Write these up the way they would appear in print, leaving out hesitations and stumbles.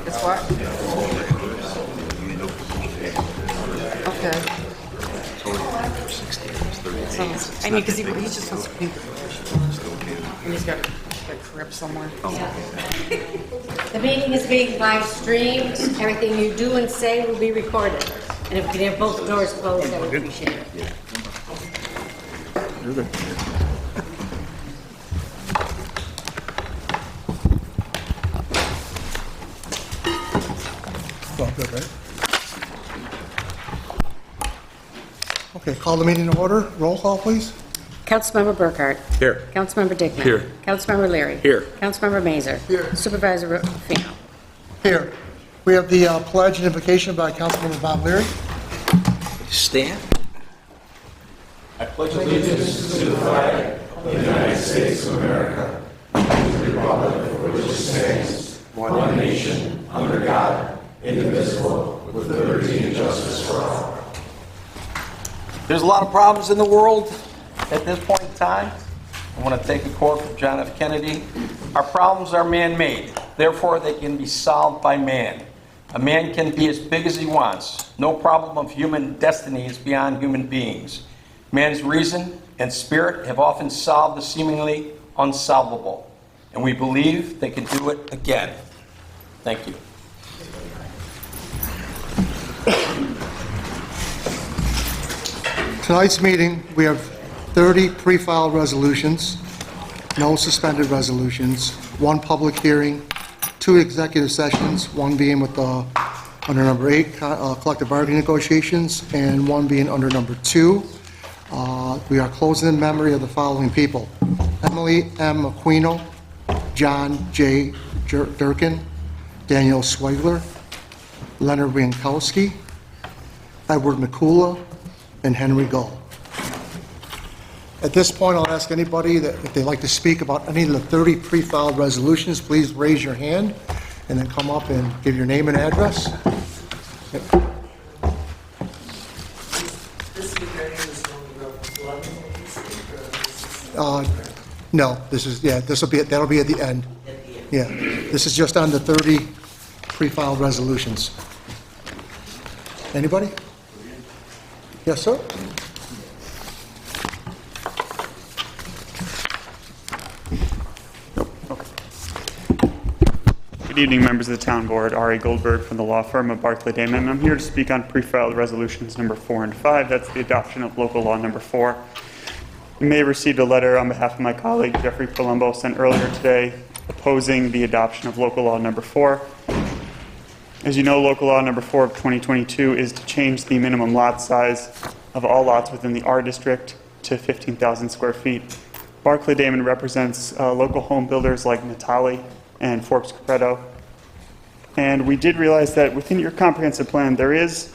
It's what? Okay. I mean, because he just wants to paint the and he's got a crib somewhere. The meeting is being live streamed. Everything you do and say will be recorded. And if we can have both doors closed, I would appreciate it. You're good. Well, good, right? Okay, call the meeting to order. Roll call, please. Councilmember Burkhart. Here. Councilmember Dickman. Here. Councilmember Leary. Here. Councilmember Mazer. Here. Supervisor Rufino. Here. We have the pledge and invocation by Councilmember Bob Leary. Stand. There's a lot of problems in the world at this point in time. I want to take a quote from John F. Kennedy. Our problems are man-made, therefore they can be solved by man. A man can be as big as he wants. No problem of human destiny is beyond human beings. Man's reason and spirit have often solved the seemingly unsolvable, and we believe they can do it again. Thank you. Tonight's meeting, we have 30 pre-filed resolutions, no suspended resolutions, one public hearing, 2 executive sessions, one being with under number 8, collective bargaining negotiations, and one being under number 2. We are closing in memory of the following people: Emily M. Aquino, John J. Durkin, Daniel Swigler, Leonard Wiankowski, Edward McCullough, and Henry Gull. At this point, I'll ask anybody that if they'd like to speak about any of the 30 pre-filed resolutions, please raise your hand and then come up and give your name and address. Yep. No, that'll be at the end. Yeah, this is just on the 30 pre-filed resolutions. Anybody? Yes, sir. Good evening, members of the Town Board. Ari Goldberg from the law firm of Barclay Damon. I'm here to speak on pre-filed resolutions number 4 and 5. That's the adoption of local law number 4. You may have received a letter on behalf of my colleague Jeffrey Palumbo sent earlier today opposing the adoption of local law number 4. As you know, local law number 4 of 2022 is to change the minimum lot size of all lots within the R district to 15,000 square feet. Barclay Damon represents local home builders like Natali and Forbes Capretto. And we did realize that within your comprehensive plan, there is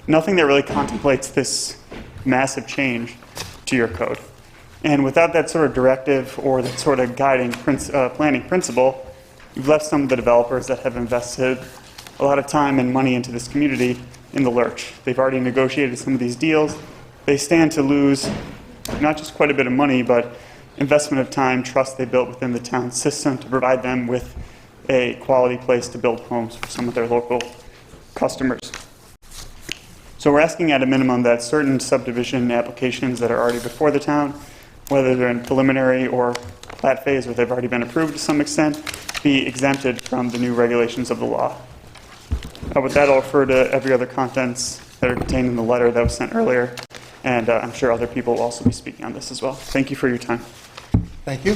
nothing that really contemplates this massive change to your code. And without that sort of directive or that sort of guiding planning principle, you've left some of the developers that have invested a lot of time and money into this community in the lurch. They've already negotiated some of these deals. They stand to lose not just quite a bit of money, but investment of time, trust they built within the town system to provide them with a quality place to build homes for some of their local customers. So we're asking at a minimum that certain subdivision applications that are already before the town, whether they're in preliminary or plat phase or they've already been approved to some extent, be exempted from the new regulations of the law. With that, I'll refer to every other contents that are contained in the letter that was sent earlier, and I'm sure other people will also be speaking on this as well. Thank you for your time. Thank you.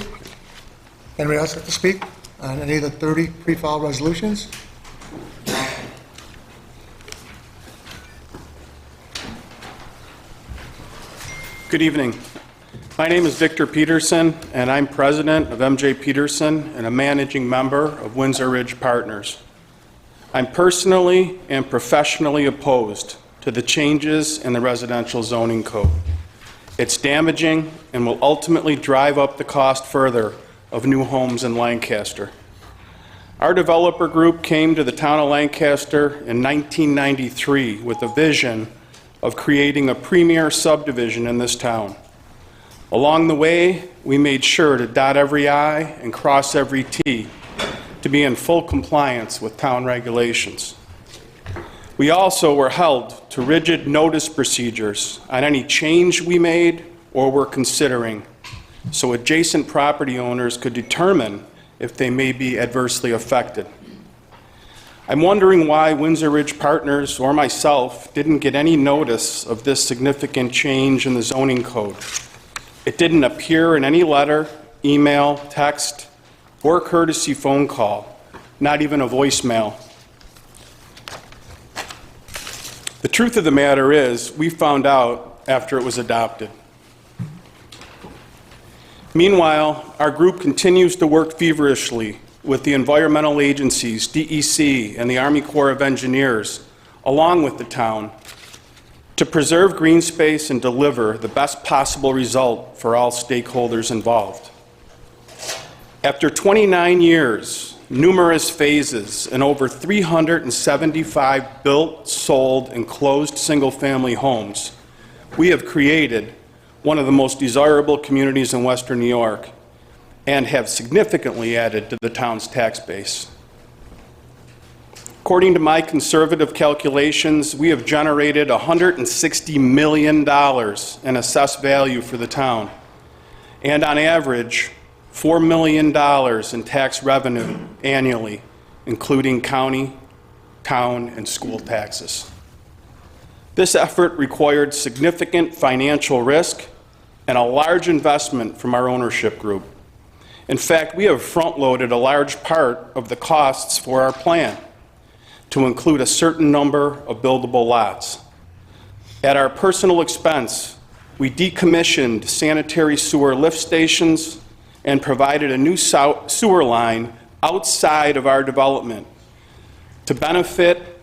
Anybody else like to speak on any of the 30 pre-filed resolutions? Good evening. My name is Victor Peterson, and I'm president of MJ Peterson and a managing member of Windsor Ridge Partners. I'm personally and professionally opposed to the changes in the residential zoning code. It's damaging and will ultimately drive up the cost further of new homes in Lancaster. Our developer group came to the town of Lancaster in 1993 with a vision of creating a premier subdivision in this town. Along the way, we made sure to dot every I and cross every T to be in full compliance with town regulations. We also were held to rigid notice procedures on any change we made or were considering, so adjacent property owners could determine if they may be adversely affected. I'm wondering why Windsor Ridge Partners or myself didn't get any notice of this significant change in the zoning code. It didn't appear in any letter, email, text, or courtesy phone call, not even a voicemail. The truth of the matter is, we found out after it was adopted. Meanwhile, our group continues to work feverishly with the environmental agencies, DEC, and the Army Corps of Engineers, along with the town, to preserve green space and deliver the best possible result for all stakeholders involved. After 29 years, numerous phases, and over 375 built, sold, and closed single-family homes, we have created one of the most desirable communities in Western New York and have significantly added to the town's tax base. According to my conservative calculations, we have generated $160 million in assessed value for the town, and on average, $4 million in tax revenue annually, including county, town, and school taxes. This effort required significant financial risk and a large investment from our ownership group. In fact, we have front-loaded a large part of the costs for our plan to include a certain number of buildable lots. At our personal expense, we decommissioned sanitary sewer lift stations and provided a new sewer line outside of our development to benefit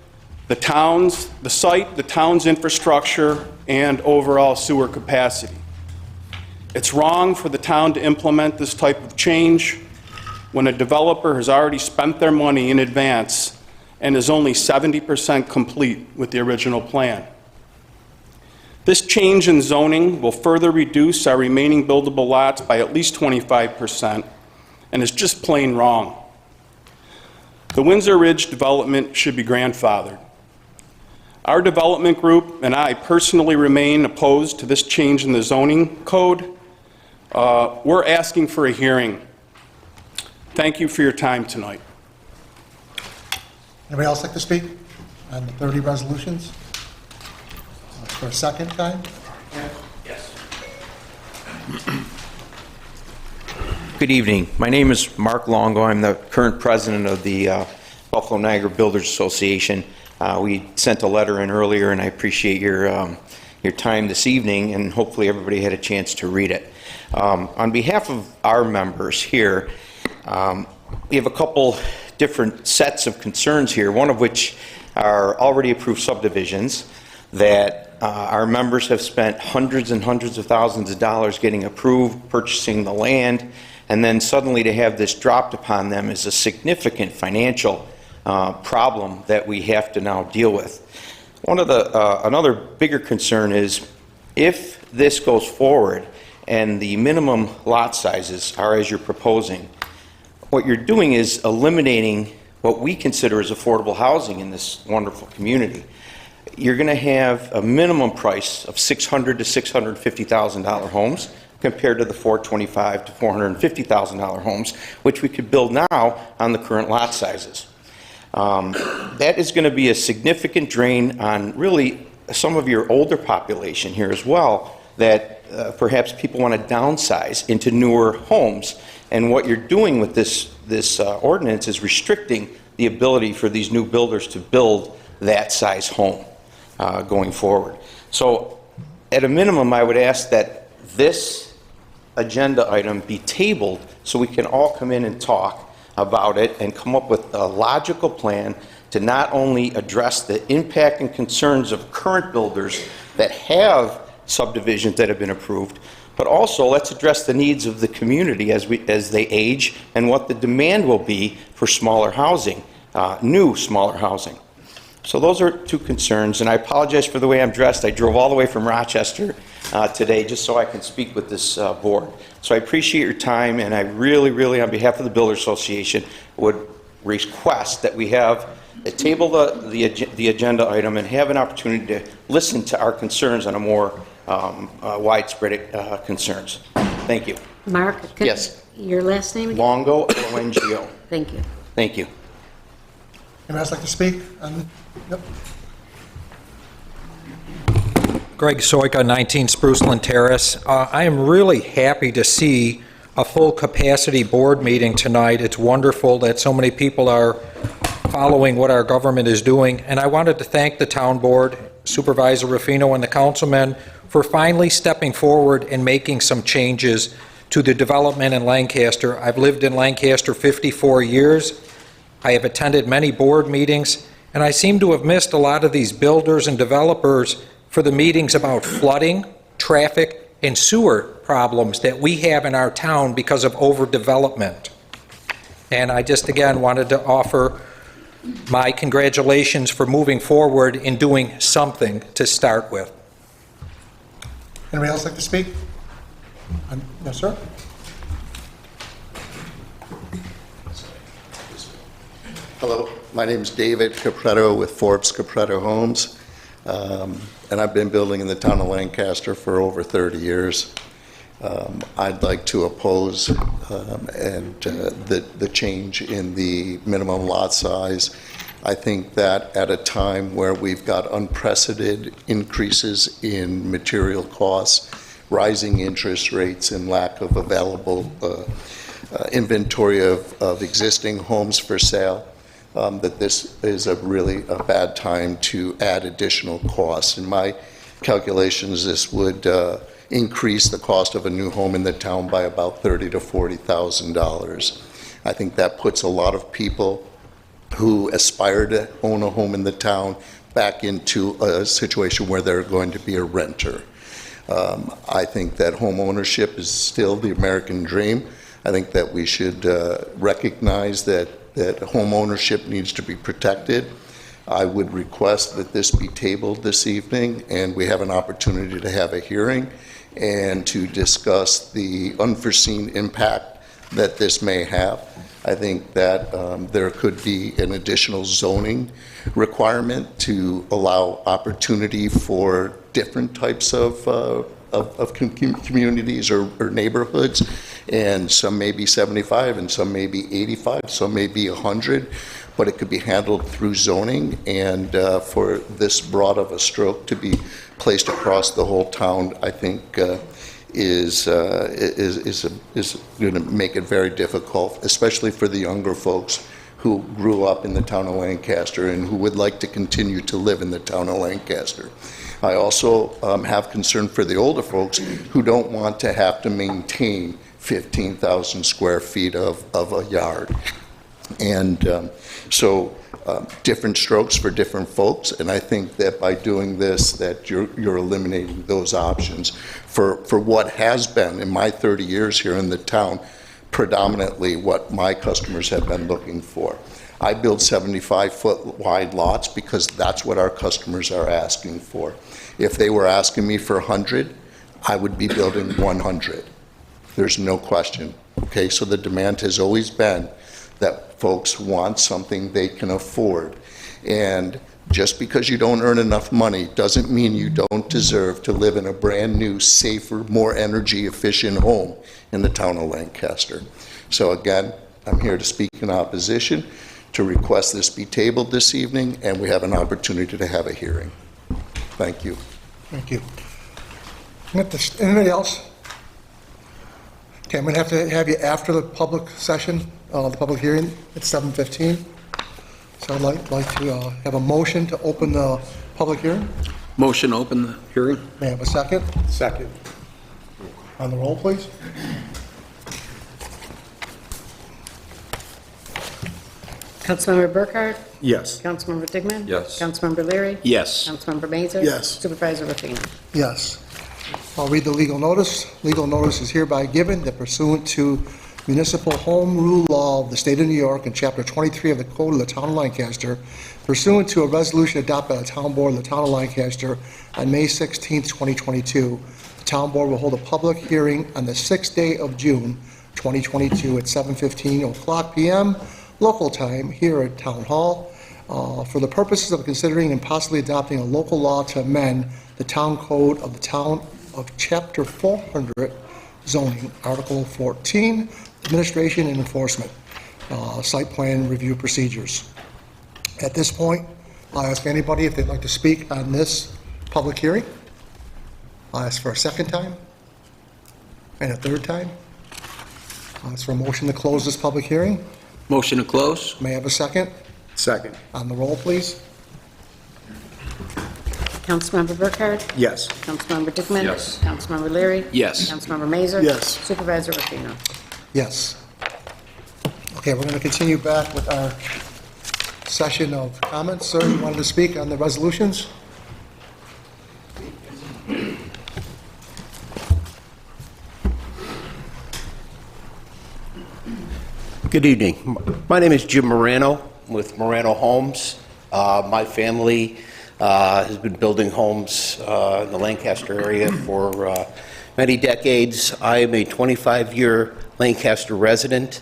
the town's, the site, the town's infrastructure, and overall sewer capacity. It's wrong for the town to implement this type of change when a developer has already spent their money in advance and is only 70% complete with the original plan. This change in zoning will further reduce our remaining buildable lots by at least 25% and is just plain wrong. The Windsor Ridge development should be grandfathered. Our development group and I personally remain opposed to this change in the zoning code. We're asking for a hearing. Thank you for your time tonight. Anybody else like to speak on the 30 resolutions? For a second time? Yes. Good evening. My name is Mark Longo. I'm the current president of the Buffalo Niagara Builders Association. We sent a letter in earlier, and I appreciate your time this evening, and hopefully everybody had a chance to read it. On behalf of our members here, we have a couple different sets of concerns here, one of which are already approved subdivisions that our members have spent hundreds and hundreds of thousands of dollars getting approved, purchasing the land, and then suddenly to have this dropped upon them is a significant financial problem that we have to now deal with. One of the another bigger concern is if this goes forward and the minimum lot sizes are as you're proposing, what you're doing is eliminating what we consider as affordable housing in this wonderful community. You're going to have a minimum price of $600,000 to $650,000 homes compared to the $425,000 to $450,000 homes, which we could build now on the current lot sizes. That is going to be a significant drain on really some of your older population here as well, that perhaps people want to downsize into newer homes. And what you're doing with this ordinance is restricting the ability for these new builders to build that size home going forward. So at a minimum, I would ask that this agenda item be tabled so we can all come in and talk about it and come up with a logical plan to not only address the impact and concerns of current builders that have subdivisions that have been approved, but also let's address the needs of the community as they age and what the demand will be for smaller housing, new smaller housing. So those are two concerns, and I apologize for the way I'm dressed. I drove all the way from Rochester today just so I can speak with this board. So I appreciate your time, and I really, really, on behalf of the Builders Association, would request that we have table the agenda item and have an opportunity to listen to our concerns on a more widespread concerns. Thank you. Mark? Yes. Your last name again? Longo, L-O-N-G-O. Thank you. Thank you. Anyone else like to speak? Yep. Greg Soika, 19 Spruceland Terrace. I am really happy to see a full capacity board meeting tonight. It's wonderful that so many people are following what our government is doing. And I wanted to thank the town board, Supervisor Ruffino, and the councilmen for finally stepping forward and making some changes to the development in Lancaster. I've lived in Lancaster 54 years. I have attended many board meetings, and I seem to have missed a lot of these builders and developers for the meetings about flooding, traffic, and sewer problems that we have in our town because of overdevelopment. And I just again wanted to offer my congratulations for moving forward in doing something to start with. Anybody else like to speak? Yes, sir. Hello, my name is David Capretto with Forbes Capretto Homes, and I've been building in the town of Lancaster for over 30 years. I'd like to oppose the change in the minimum lot size. I think that at a time where we've got unprecedented increases in material costs, rising interest rates, and lack of available inventory of existing homes for sale, that this is really a bad time to add additional costs. In my calculations, this would increase the cost of a new home in the town by about $30,000 to $40,000. I think that puts a lot of people who aspire to own a home in the town back into a situation where they're going to be a renter. I think that home ownership is still the American dream. I think that we should recognize that home ownership needs to be protected. I would request that this be tabled this evening and we have an opportunity to have a hearing and to discuss the unforeseen impact that this may have. I think that there could be an additional zoning requirement to allow opportunity for different types of communities or neighborhoods, and some may be 75 and some may be 85, some may be 100, but it could be handled through zoning, and for this broad of a stroke to be placed across the whole town, I think is going to make it very difficult, especially for the younger folks who grew up in the town of Lancaster and who would like to continue to live in the town of Lancaster. I also have concern for the older folks who don't want to have to maintain 15,000 square feet of a yard. And so different strokes for different folks, and I think that by doing this that you're eliminating those options for what has been, in my 30 years here in the town, predominantly what my customers have been looking for. I build 75-foot wide lots because that's what our customers are asking for. If they were asking me for 100, I would be building 100. There's no question. Okay, so the demand has always been that folks want something they can afford. And just because you don't earn enough money doesn't mean you don't deserve to live in a brand new, safer, more energy efficient home in the town of Lancaster. So again, I'm here to speak in opposition, to request this be tabled this evening, and we have an opportunity to have a hearing. Thank you. Thank you. Anybody else? Okay, I'm going to have you after the public session, the public hearing at 7:15. So I'd like to have a motion to open the public hearing. Motion to open the hearing? May I have a second? Second. On the roll, please. Councilmember Burkhart? Yes. Councilmember Digman? Yes. Councilmember Leary? Yes. Councilmember Mazur? Yes. Supervisor Ruffino? Yes. I'll read the legal notice. Legal notice is hereby given that pursuant to Municipal Home Rule Law of the State of New York and Chapter 23 of the Code of the Town of Lancaster, pursuant to a resolution adopted by the Town Board of the Town of Lancaster on May 16, 2022, the Town Board will hold a public hearing on the 6th day of June, 2022 at 7:15 p.m. local time here at Town Hall for the purposes of considering and possibly adopting a local law to amend the Town Code of the Town of Chapter 400 zoning, Article 14, administration and enforcement, site plan review procedures. At this point, I'll ask anybody if they'd like to speak on this public hearing. I'll ask for a second time and a third time. I'll ask for a motion to close this public hearing. Motion to close? May I have a second? Second. On the roll, please. Councilmember Burkhardt? Yes. Councilmember Dickman? Yes. Councilmember Leary? Yes. Councilmember Mazur? Yes. Supervisor Rufino? Yes. Okay, we're going to continue back with our session of comments. Sir, you wanted to speak on the resolutions? Good evening. My name is Jim Morano with Morano Homes. My family has been building homes in the Lancaster area for many decades. I am a 25-year Lancaster resident.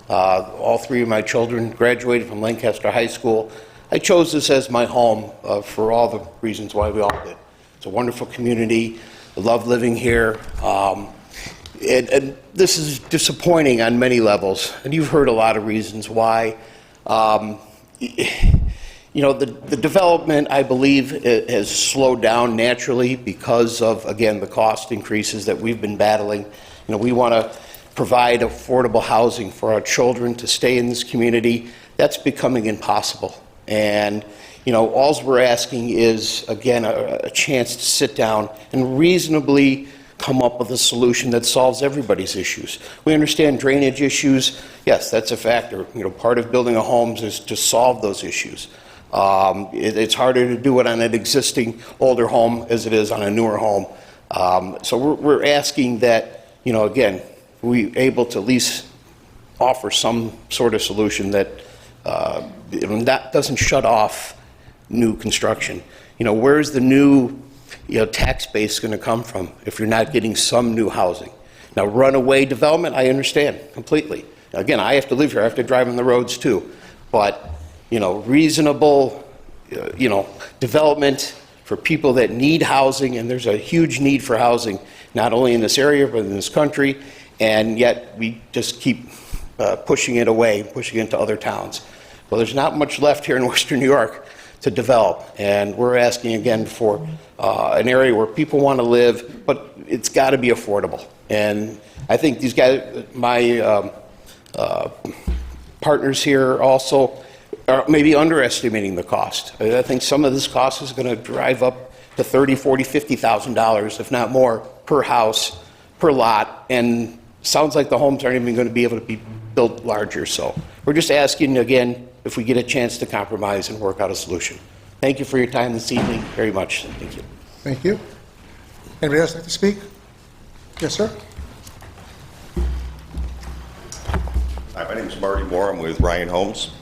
All three of my children graduated from Lancaster High School. I chose this as my home for all the reasons why we all did. It's a wonderful community. I love living here. And this is disappointing on many levels, and you've heard a lot of reasons why. You know, the development, I believe, has slowed down naturally because of, again, the cost increases that we've been battling. You know, we want to provide affordable housing for our children to stay in this community. That's becoming impossible. And, you know, all we're asking is, again, a chance to sit down and reasonably come up with a solution that solves everybody's issues. We understand drainage issues. Yes, that's a factor. You know, part of building a home is to solve those issues. It's harder to do it on an existing older home as it is on a newer home. So we're asking that, you know, again, we able to at least offer some sort of solution that that doesn't shut off new construction. You know, where's the new tax base going to come from if you're not getting some new housing? Now, runaway development, I understand completely. Again, I have to live here. I have to drive on the roads too. But, you know, reasonable, development for people that need housing, and there's a huge need for housing, not only in this area, but in this country, and yet we just keep pushing it away, pushing it into other towns. Well, there's not much left here in Western New York to develop, and we're asking again for an area where people want to live, but it's got to be affordable. And I think these guys, my partners here also are maybe underestimating the cost. I think some of this cost is going to drive up to $30,000, $40,000, $50,000, if not more, per house, per lot, and sounds like the homes aren't even going to be able to be built larger. So we're just asking again if we get a chance to compromise and work out a solution. Thank you for your time this evening very much. Thank you. Thank you. Anybody else like to speak? Yes, sir. Hi, my name is Marty Moore. I'm with Ryan Homes,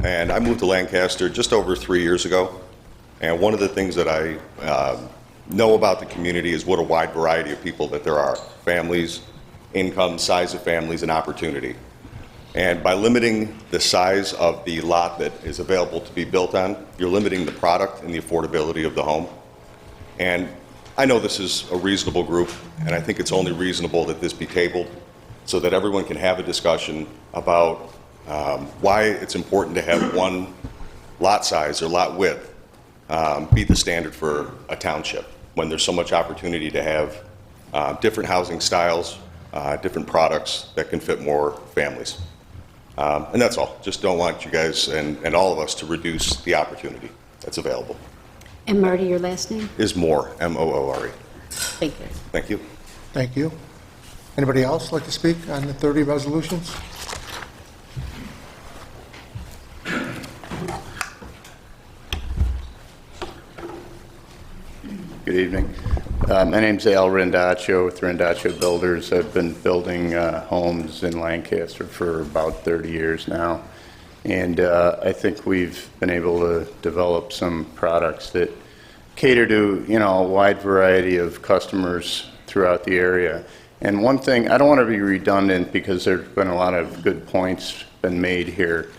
and I moved to Lancaster just over 3 years ago. And one of the things that I know about the community is what a wide variety of people that there are: families, income, size of families, and opportunity. And by limiting the size of the lot that is available to be built on, you're limiting the product and the affordability of the home. And I know this is a reasonable group, and I think it's only reasonable that this be tabled so that everyone can have a discussion about why it's important to have one lot size or lot width be the standard for a township when there's so much opportunity to have different housing styles, different products that can fit more families. And that's all. Just don't want you guys and all of us to reduce the opportunity that's available. And Marty, your last name? Is Moore, M-O-O-R-E. Thank you. Thank you. Thank you. Anybody else like to speak on the 30 resolutions? Good evening. My name's Al Rendaccio with Rendaccio Builders. I've been building homes in Lancaster for about 30 years now. And I think we've been able to develop some products that cater to, a wide variety of customers throughout the area. And one thing, I don't want to be redundant because there's been a lot of good points been made here.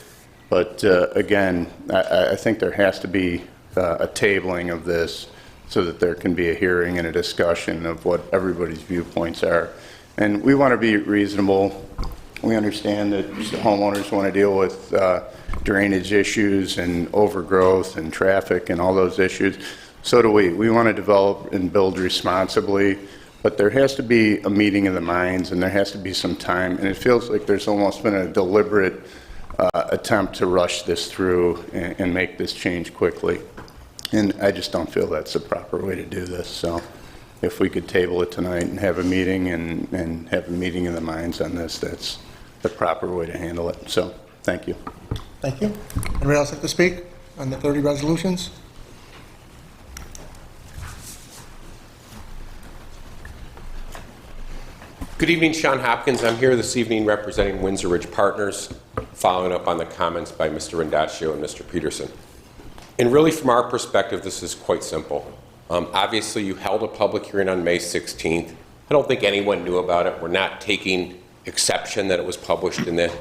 But again, I think there has to be a tabling of this so that there can be a hearing and a discussion of what everybody's viewpoints are. And we want to be reasonable. We understand that homeowners want to deal with drainage issues and overgrowth and traffic and all those issues. So do we. We want to develop and build responsibly, but there has to be a meeting of the minds and there has to be some time. And it feels like there's almost been a deliberate attempt to rush this through and make this change quickly. And I just don't feel that's the proper way to do this. So if we could table it tonight and have a meeting and have a meeting of the minds on this, that's the proper way to handle it. So thank you. Thank you. Anybody else like to speak on the 30 resolutions? Good evening, Sean Hopkins. I'm here this evening representing Windsor Ridge Partners, following up on the comments by Mr. Rendaccio and Mr. Peterson. And really, from our perspective, this is quite simple. Obviously, you held a public hearing on May 16th. I don't think anyone knew about it. We're not taking exception that it was published in the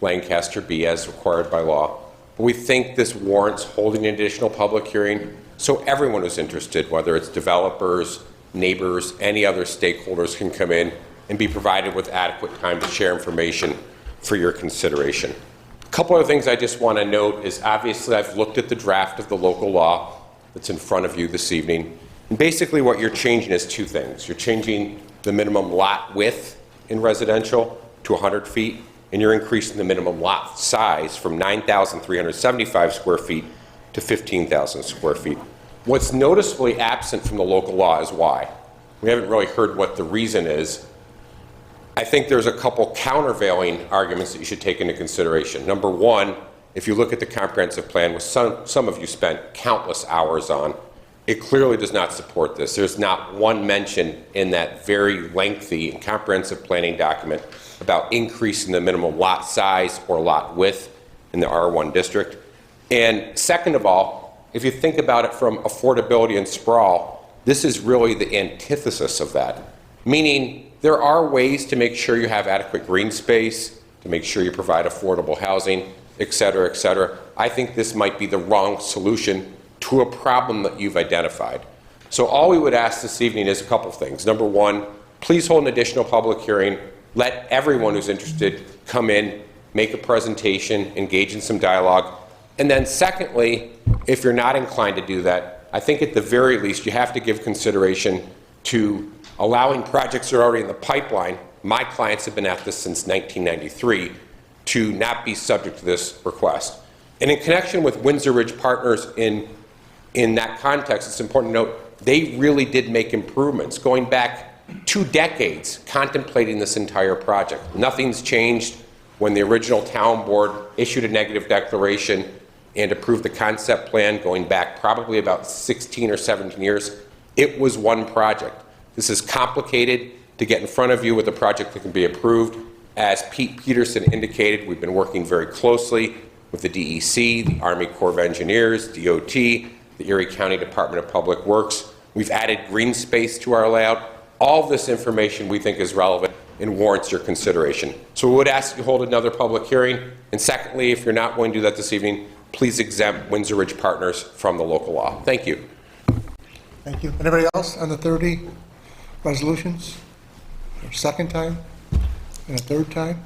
Lancaster Bee as required by law. But we think this warrants holding an additional public hearing so everyone who's interested, whether it's developers, neighbors, any other stakeholders, can come in and be provided with adequate time to share information for your consideration. A couple other things I just want to note is obviously I've looked at the draft of the local law that's in front of you this evening. And basically what you're changing is two things. You're changing the minimum lot width in residential to 100 feet, and you're increasing the minimum lot size from 9,375 square feet to 15,000 square feet. What's noticeably absent from the local law is why. We haven't really heard what the reason is. I think there's a couple countervailing arguments that you should take into consideration. Number one, if you look at the comprehensive plan, which some of you spent countless hours on, it clearly does not support this. There's not one mention in that very lengthy and comprehensive planning document about increasing the minimum lot size or lot width in the R1 district. And second of all, if you think about it from affordability and sprawl, this is really the antithesis of that. Meaning, there are ways to make sure you have adequate green space, to make sure you provide affordable housing, et cetera, et cetera. I think this might be the wrong solution to a problem that you've identified. So all we would ask this evening is a couple things. Number one, please hold an additional public hearing. Let everyone who's interested come in, make a presentation, engage in some dialogue. And then secondly, if you're not inclined to do that, I think at the very least you have to give consideration to allowing projects that are already in the pipeline. My clients have been at this since 1993 to not be subject to this request. And in connection with Windsor Ridge Partners in that context, it's important to note they really did make improvements going back 2 decades contemplating this entire project. Nothing's changed. When the original town board issued a negative declaration and approved the concept plan going back probably about 16 or 17 years, it was one project. This is complicated to get in front of you with a project that can be approved. As Pete Peterson indicated, we've been working very closely with the DEC, the Army Corps of Engineers, DOT, the Erie County Department of Public Works. We've added green space to our layout. All of this information we think is relevant and warrants your consideration. So we would ask you to hold another public hearing. And secondly, if you're not going to do that this evening, please exempt Windsor Ridge Partners from the local law. Thank you. Thank you. Anybody else on the 30 resolutions? A second time? And a third time?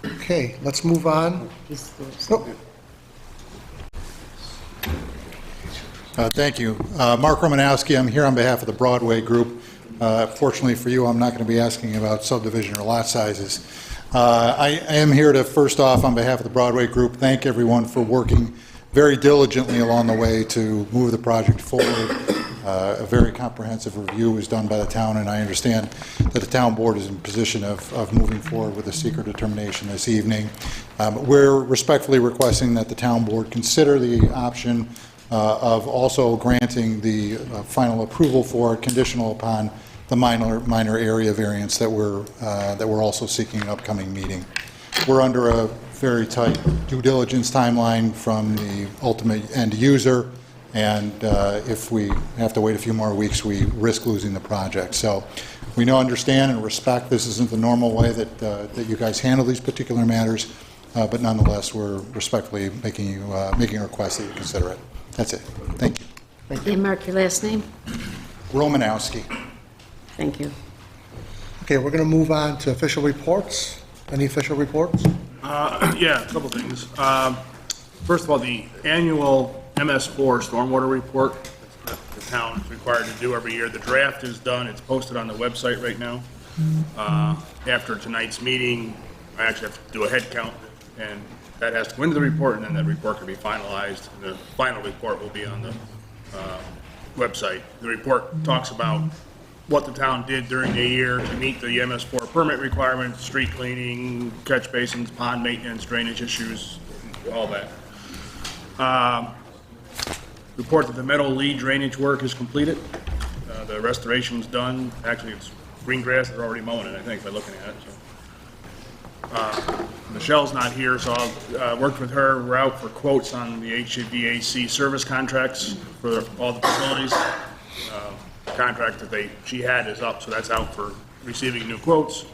Okay, let's move on. Oh. Thank you. Mark Romanowski, I'm here on behalf of the Broadway Group. Fortunately for you, I'm not going to be asking about subdivision or lot sizes. I am here to, first off, on behalf of the Broadway Group, thank everyone for working very diligently along the way to move the project forward. A very comprehensive review was done by the town, and I understand that the town board is in position of moving forward with a secret determination this evening. We're respectfully requesting that the town board consider the option of also granting the final approval for it, conditional upon the minor area variance that we're also seeking an upcoming meeting. We're under a very tight due diligence timeline from the ultimate end user, and if we have to wait a few more weeks, we risk losing the project. So we know, understand, and respect this isn't the normal way that you guys handle these particular matters, but nonetheless, we're respectfully making a request that you consider it. That's it. Thank you. Okay, Mark, your last name? Romanowski. Thank you. Okay, we're going to move on to official reports. Any official reports? Yeah, a couple things. First of all, the annual MS4 stormwater report that the town is required to do every year. The draft is done. It's posted on the website right now. After tonight's meeting, I actually have to do a head count, and that has to go into the report, and then that report can be finalized. The final report will be on the website. The report talks about what the town did during the year to meet the MS4 permit requirements, street cleaning, catch basins, pond maintenance, drainage issues, all that. Report that the Meadow Lee drainage work is completed. The restoration's done. Actually, it's green grass. They're already mowing it, I think, by looking at it. So. Michelle's not here, so I'll work with her. We're out for quotes on the HVAC service contracts for all the facilities. Contract that she had is up, so that's out for receiving new quotes.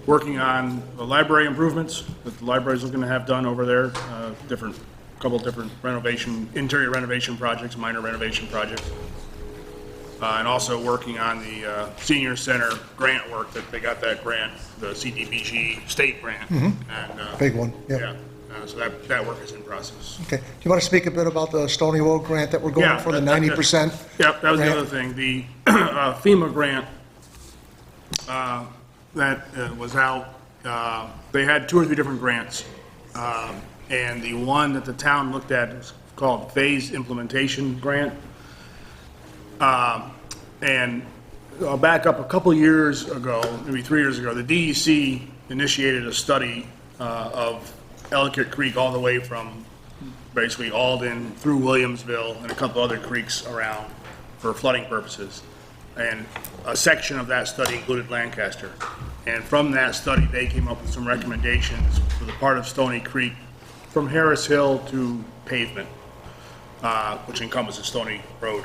Working on the library improvements that the library's looking to have done over there. Couple different interior renovation projects, minor renovation projects. And also working on the senior center grant work that they got that grant, the CDBG state grant. And, Big one, yeah. Yeah, so that work is in process. Okay. Do you want to speak a bit about the Stony Road grant that we're going for, the 90%? Yep, that was the other thing. The FEMA grant that was out, they had 2 or 3 different grants. And the one that the town looked at is called Phased Implementation Grant. And I'll back up a couple years ago, maybe 3 years ago, the DEC initiated a study of Ellicott Creek all the way from basically Alden through Williamsville and a couple other creeks around for flooding purposes. And a section of that study included Lancaster. And from that study, they came up with some recommendations for the part of Stony Creek from Harris Hill to pavement, which encompasses Stony Road.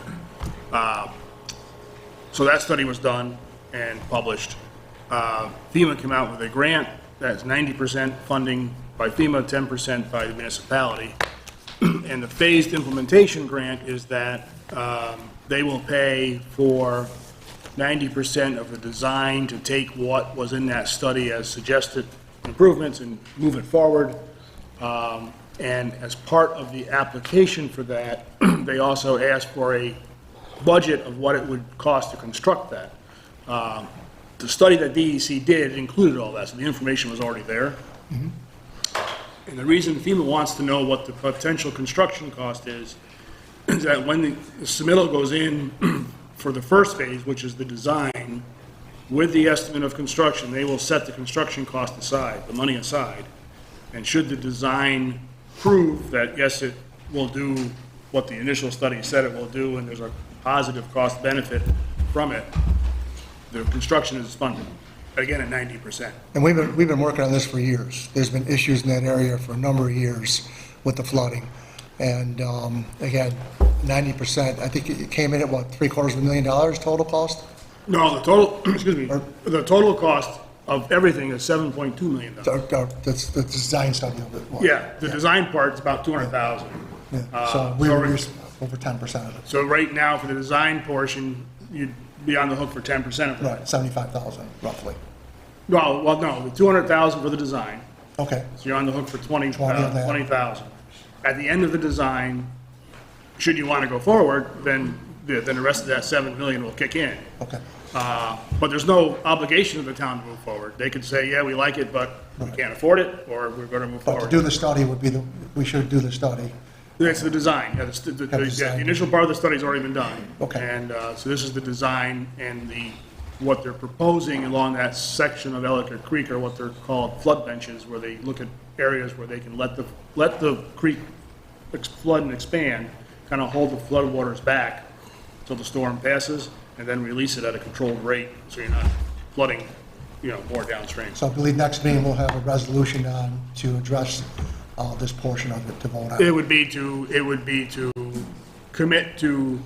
So that study was done and published. FEMA came out with a grant that's 90% funding by FEMA, 10% by the municipality. And the phased implementation grant is that they will pay for 90% of the design to take what was in that study as suggested improvements and move it forward. And as part of the application for that, they also asked for a budget of what it would cost to construct that. The study that DEC did included all that, so the information was already there. And the reason FEMA wants to know what the potential construction cost is that when the submittal goes in for the first phase, which is the design, with the estimate of construction, they will set the construction cost aside, the money aside. And should the design prove that, yes, it will do what the initial study said it will do, and there's a positive cost benefit from it, the construction is funded, again, at 90%. And we've been working on this for years. There's been issues in that area for a number of years with the flooding. And again, 90%, I think it came in at what, $750,000 total cost? No, the total, excuse me, the total cost of everything is $7.2 million. That's the design study of it. Yeah, the design part is about $200,000. Yeah. So we were over 10% of it. So right now, for the design portion, you'd be on the hook for 10% of that. Right, 75,000 roughly. No, well, no, the 200,000 for the design. Okay. So you're on the hook for 20,000. At the end of the design, should you want to go forward, then the rest of that $7 million will kick in. Okay. But there's no obligation of the town to move forward. They could say, yeah, we like it, but we can't afford it, or we're going to move But forward. to do the study would be we should do the study. That's the design. Yeah, the initial part of the study's already been done. Okay. And so this is the design, and what they're proposing along that section of Ellicott Creek are what they're called flood benches, where they look at areas where they can let the creek flood and expand, kind of hold the flood waters back until the storm passes, and then release it at a controlled rate, so you're not flooding, more downstream. So I believe next meeting we'll have a resolution on to address this portion of it to vote on. It would be to commit to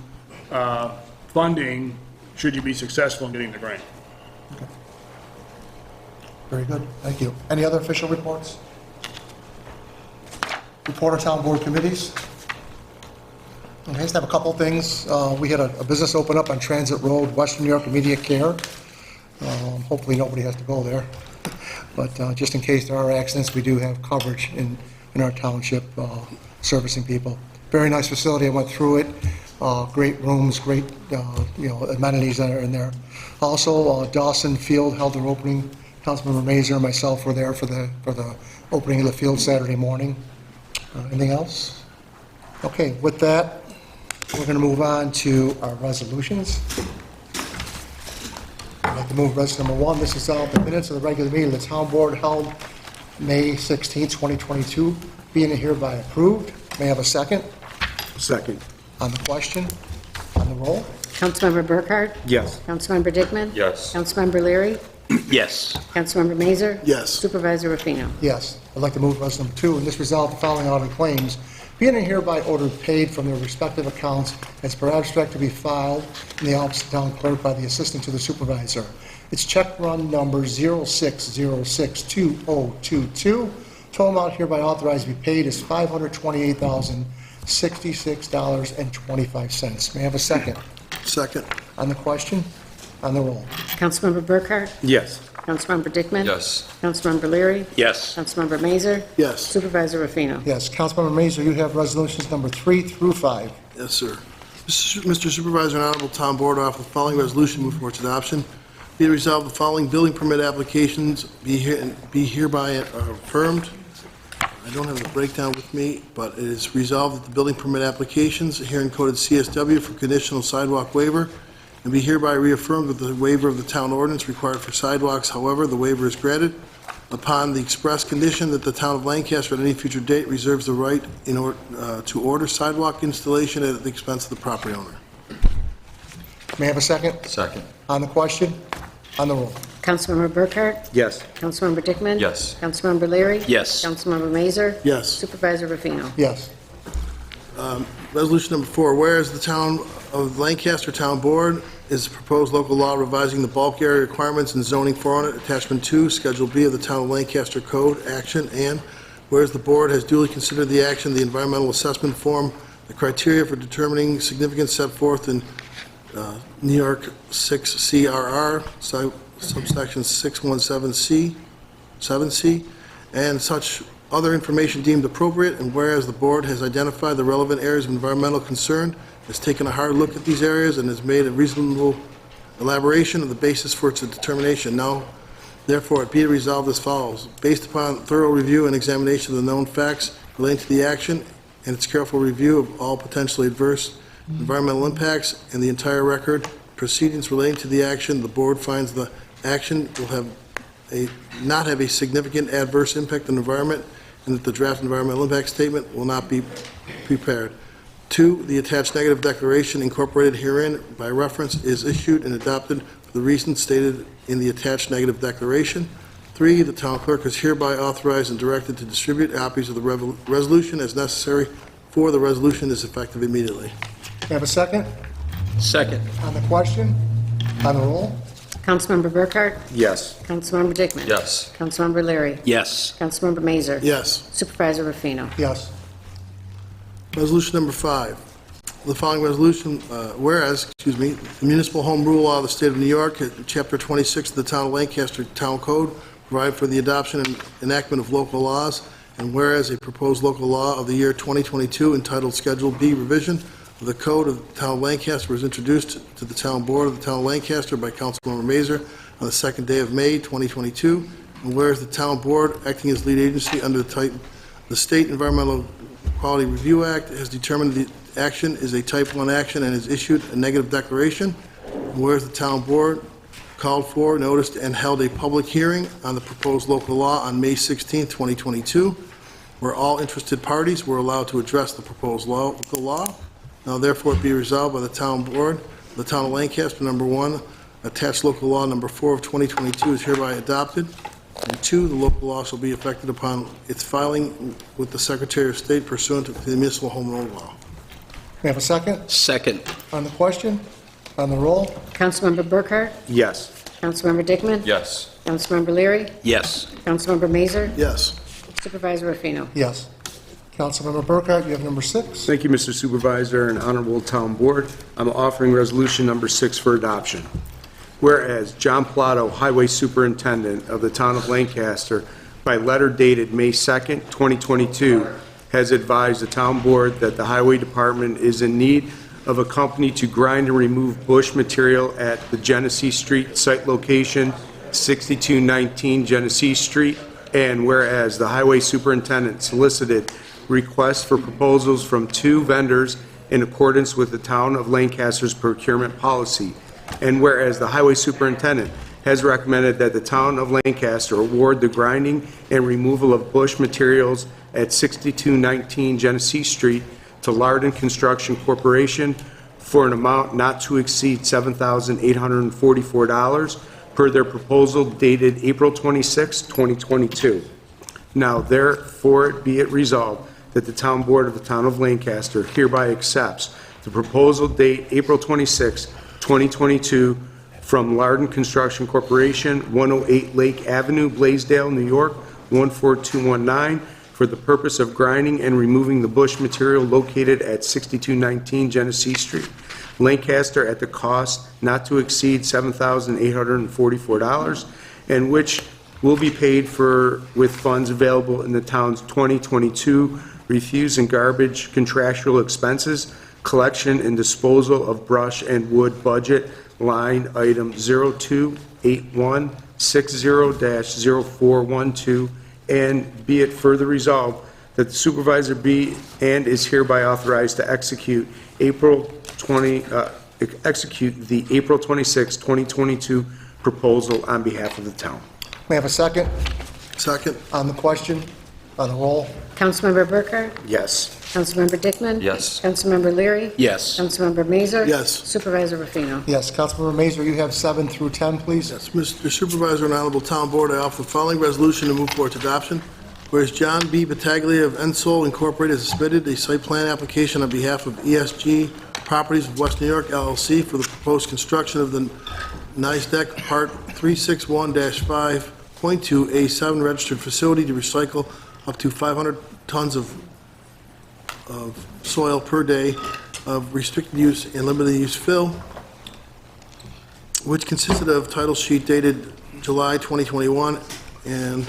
funding should you be successful in getting the grant. Okay. Very good, thank you. Any other official reports? Report of town board committees? Okay, just have a couple things. We had a business open up on Transit Road, Western New York Immediate Care. Hopefully nobody has to go there. But just in case there are accidents, we do have coverage in our township servicing people. Very nice facility, I went through it. Great rooms, great amenities that are in there. Also, Dawson Field held their opening. Councilmember Mazur and myself were there for the opening of the field Saturday morning. Anything else? Okay, with that, we're going to move on to our resolutions. I'd like to move resolution number 1. This is the minutes of the regular meeting of the town board held May 16, 2022, being hereby approved. May I have a second? Second. On the question, on the roll? Councilmember Burkhardt? Yes. Councilmember Dickman? Yes. Councilmember Leary? Yes. Councilmember Mazur? Yes. Supervisor Rufino? Yes. I'd like to move resolution number 2, and this resolve the following audit claims being hereby ordered paid from their respective accounts as per abstract to be filed in the office of town clerk by the assistant to the supervisor. It's check run number 06062022. Total amount hereby authorized to be paid is $528,066.25. May I have a second? Second. On the question? On the roll. Councilmember Burkhardt? Yes. Councilmember Dickman? Yes. Councilmember Leary? Yes. Councilmember Mazur? Yes. Supervisor Rufino? Yes. Councilmember Mazur, you have resolutions number 3 through 5. Yes, sir. Mr. Supervisor and Honorable Town Board, I offer the following resolution move for its adoption. Be it resolved, the following building permit applications be hereby affirmed. I don't have the breakdown with me, but it is resolved that the building permit applications here encoded CSW for conditional sidewalk waiver and be hereby reaffirmed with the waiver of the town ordinance required for sidewalks. However, the waiver is granted upon the express condition that the town of Lancaster at any future date reserves the right to order sidewalk installation at the expense of the property owner. May I have a second? Second. On the question? On the roll. Councilmember Burkhardt? Yes. Councilmember Dickman? Yes. Councilmember Leary? Yes. Councilmember Mazur? Yes. Supervisor Rufino? Yes. Resolution number 4, whereas the Town of Lancaster Town Board is proposed local law revising the bulk area requirements and zoning for it, Attachment 2, Schedule B of the Town of Lancaster Code, action, and whereas the board has duly considered the action, the environmental assessment form, the criteria for determining significance set forth in New York 6 CRR, subsection 617C, 7C, and such other information deemed appropriate, and whereas the board has identified the relevant areas of environmental concern, has taken a hard look at these areas, and has made a reasonable elaboration of the basis for its determination. Now, therefore, it be resolved as follows. Based upon thorough review and examination of the known facts relating to the action and its careful review of all potentially adverse environmental impacts and the entire record, proceedings relating to the action, the board finds the action will not have a significant adverse impact on the environment, and that the draft environmental impact statement will not be prepared. 2, the attached negative declaration incorporated herein by reference is issued and adopted for the reasons stated in the attached negative declaration. 3, the town clerk is hereby authorized and directed to distribute copies of the resolution as necessary. 4, the resolution is effective immediately. May I have a second? Second. On the question? On the roll? Councilmember Burkhardt? Yes. Councilmember Dickman? Yes. Councilmember Leary? Yes. Councilmember Mazur? Yes. Supervisor Rufino? Yes. Resolution number 5. The following resolution, whereas, the Municipal Home Rule Law of the State of New York, Chapter 26 of the Town of Lancaster Town Code, provide for the adoption and enactment of local laws, and whereas a proposed local law of the year 2022 entitled Schedule B Revision of the Code of the Town of Lancaster was introduced to the Town Board of the Town of Lancaster by Councilmember Mazur on the 2nd day of May 2022, and whereas the Town Board, acting as lead agency under the State Environmental Quality Review Act, has determined the action is a Type 1 action and has issued a negative declaration, and whereas the Town Board called for, noticed, and held a public hearing on the proposed local law on May 16, 2022, where all interested parties were allowed to address the proposed local law. Now therefore be resolved by the Town Board, the Town of Lancaster, number 1, attached local law number 4 of 2022 is hereby adopted, and 2, the local law shall be effected upon its filing with the Secretary of State pursuant to the Municipal Home Rule Law. May I have a second? Second. On the question? On the roll? Councilmember Burkhardt? Yes. Councilmember Dickman? Yes. Councilmember Leary? Yes. Councilmember Mazur? Yes. Supervisor Rufino? Yes. Councilmember Burkhart, you have number 6. Thank you, Mr. Supervisor and Honorable Town Board. I'm offering Resolution Number 6 for adoption. Whereas John Plato, Highway Superintendent of the Town of Lancaster, by letter dated May 2nd, 2022, has advised the Town Board that the Highway Department is in need of a company to grind and remove bush material at the Genesee Street site location, 6219 Genesee Street, and whereas the Highway Superintendent solicited requests for proposals from 2 vendors in accordance with the Town of Lancaster's procurement policy, and whereas the Highway Superintendent has recommended that the Town of Lancaster award the grinding and removal of bush materials at 6219 Genesee Street to Lardon Construction Corporation for an amount not to exceed $7,844 per their proposal dated April 26, 2022. Now therefore be it resolved that the Town Board of the Town of Lancaster hereby accepts the proposal date April 26, 2022 from Lardon Construction Corporation, 108 Lake Avenue, Blaisdell, New York, 14219, for the purpose of grinding and removing the bush material located at 6219 Genesee Street, Lancaster, at the cost not to exceed $7,844, and which will be paid for with funds available in the town's 2022 refuse and garbage contractual expenses, collection and disposal of brush and wood budget, line item 028160-0412, and be it further resolved that the supervisor be and is hereby authorized to execute the April 26, 2022 proposal on behalf of the town. May I have a second? Second. On the question, on the roll? Councilmember Burkhart? Yes. Councilmember Dickman? Yes. Councilmember Leary? Yes. Councilmember Mazur? Yes. Supervisor Rufino? Yes. Councilmember Mazur, you have 7 through 10, please. Yes, Mr. Supervisor and Honorable Town Board, I offer the following resolution to move for its adoption. Whereas John B. Battaglia of Ensol Incorporated has submitted a site plan application on behalf of ESG Properties of West New York LLC for the proposed construction of the Niagara Part 361-5.2 A7 registered facility to recycle up to 500 tons of soil per day of restricted use and limited use fill, which consisted of title sheet dated July 2021 and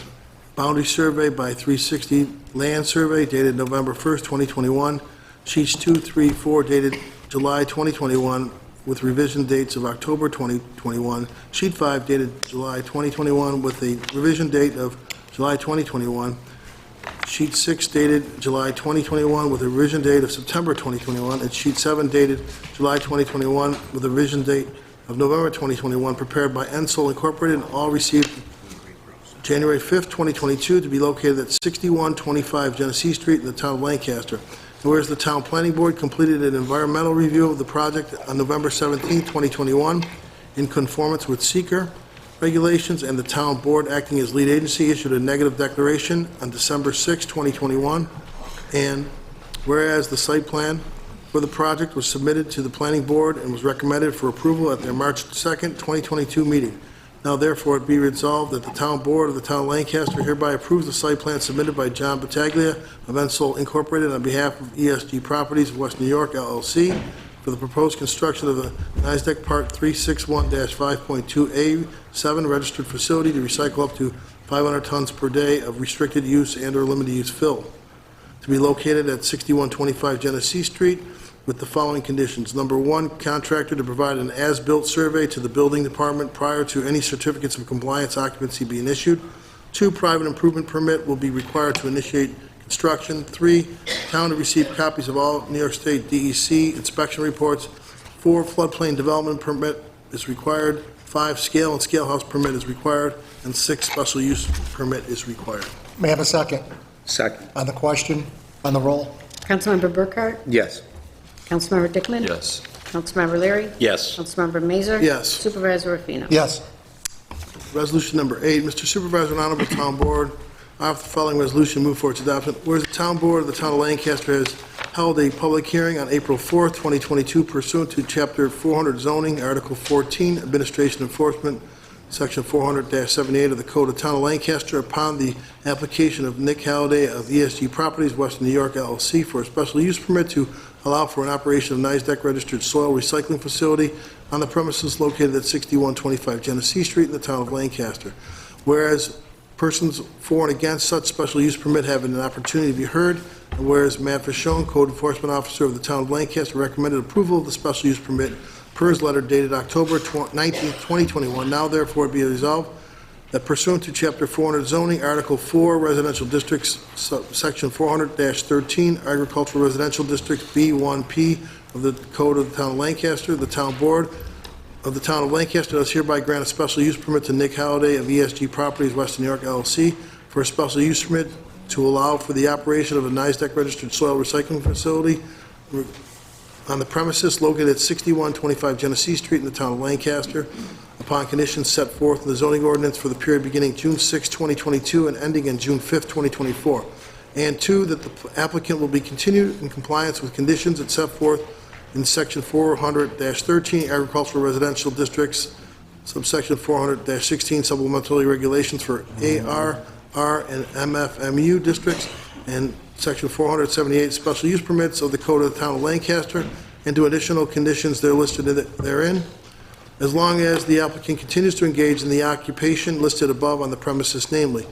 boundary survey by 360 land survey dated November 1st, 2021, sheets 2, 3, 4 dated July 2021 with revision dates of October 2021, sheet 5 dated July 2021 with a revision date of July 2021, sheet 6 dated July 2021 with a revision date of September 2021, and sheet 7 dated July 2021 with a revision date of November 2021, prepared by Ensol Incorporated, and all received January 5th, 2022, to be located at 6125 Genesee Street in the town of Lancaster. And whereas the Town Planning Board completed an environmental review of the project on November 17th, 2021, in conformance with seeker regulations, and the Town Board, acting as lead agency, issued a negative declaration on December 6, 2021. And whereas the site plan for the project was submitted to the Planning Board and was recommended for approval at their March 2nd, 2022 meeting. Now therefore it be resolved that the Town Board of the Town of Lancaster hereby approves the site plan submitted by John Battaglia of Ensol Incorporated on behalf of ESG Properties of West New York LLC for the proposed construction of the NISDEC Part 361-5.2 A7 registered facility to recycle up to 500 tons per day of restricted use and or limited use fill, to be located at 6125 Genesee Street, with the following conditions. Number 1, contractor to provide an as-built survey to the building department prior to any certificates of compliance occupancy being issued. 2, private improvement permit will be required to initiate construction. 3, town to receive copies of all New York State DEC inspection reports. 4, floodplain development permit is required. 5, scale and scale house permit is required. And 6, special use permit is required. May I have a second? Second. On the question, on the roll? Councilmember Burkhart? Yes. Councilmember Dickman? Yes. Councilmember Leary? Yes. Councilmember Mazur? Yes. Supervisor Rufino? Yes. Resolution number 8, Mr. Supervisor and Honorable Town Board, I offer the following resolution, move for its adoption. Whereas the Town Board of the Town of Lancaster has held a public hearing on April 4th, 2022 pursuant to Chapter 400 zoning, Article 14, Administration Enforcement, Section 400-78 of the Code of Town of Lancaster upon the application of Nick Halliday of ESG Properties, Western New York LLC, for a special use permit to allow for an operation of NYSDEC registered soil recycling facility on the premises located at 6125 Genesee Street in the town of Lancaster. Whereas persons for and against such special use permit having an opportunity to be heard, and whereas Matt Fischone, Code Enforcement Officer of the town of Lancaster, recommended approval of the special use permit per his letter dated October 19, 2021, now therefore be resolved that pursuant to Chapter 400 zoning, Article 4, residential districts, Section 400-13, agricultural residential districts, B1P of the Code of the Town of Lancaster, the Town Board of the Town of Lancaster does hereby grant a special use permit to Nick Halliday of ESG Properties, Western New York LLC, for a special use permit to allow for the operation of a NYSDEC registered soil recycling facility on the premises located at 6125 Genesee Street in the town of Lancaster, upon conditions set forth in the zoning ordinance for the period beginning June 6, 2022 and ending on June 5, 2024. And two, that the applicant will be continued in compliance with conditions that set forth in Section 400-13 agricultural residential districts, subsection 400-16 supplementary regulations for AR, R, and MFMU districts, and Section 478 special use permits of the Code of the Town of Lancaster, and to additional conditions that are listed therein, as long as the applicant continues to engage in the occupation listed above on the premises, namely,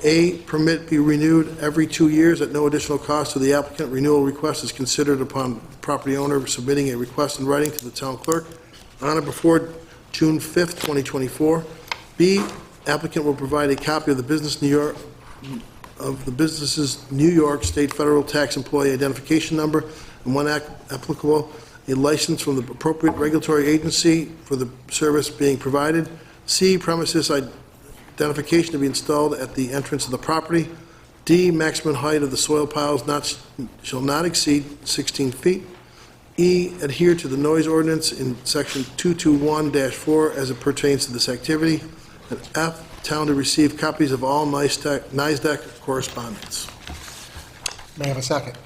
A, permit be renewed every 2 years at no additional cost to the applicant. Renewal request is considered upon the property owner submitting a request in writing to the town clerk on or before June 5th, 2024. B, applicant will provide a copy of the business's New York State Federal Tax Employee Identification Number, and when applicable, a license from the appropriate regulatory agency for the service being provided. C, premises identification to be installed at the entrance of the property. D, maximum height of the soil piles shall not exceed 16 feet. E, adhere to the noise ordinance in section 221-4 as it pertains to this activity. And F, town to receive copies of all NYSDEC correspondence. May I have a second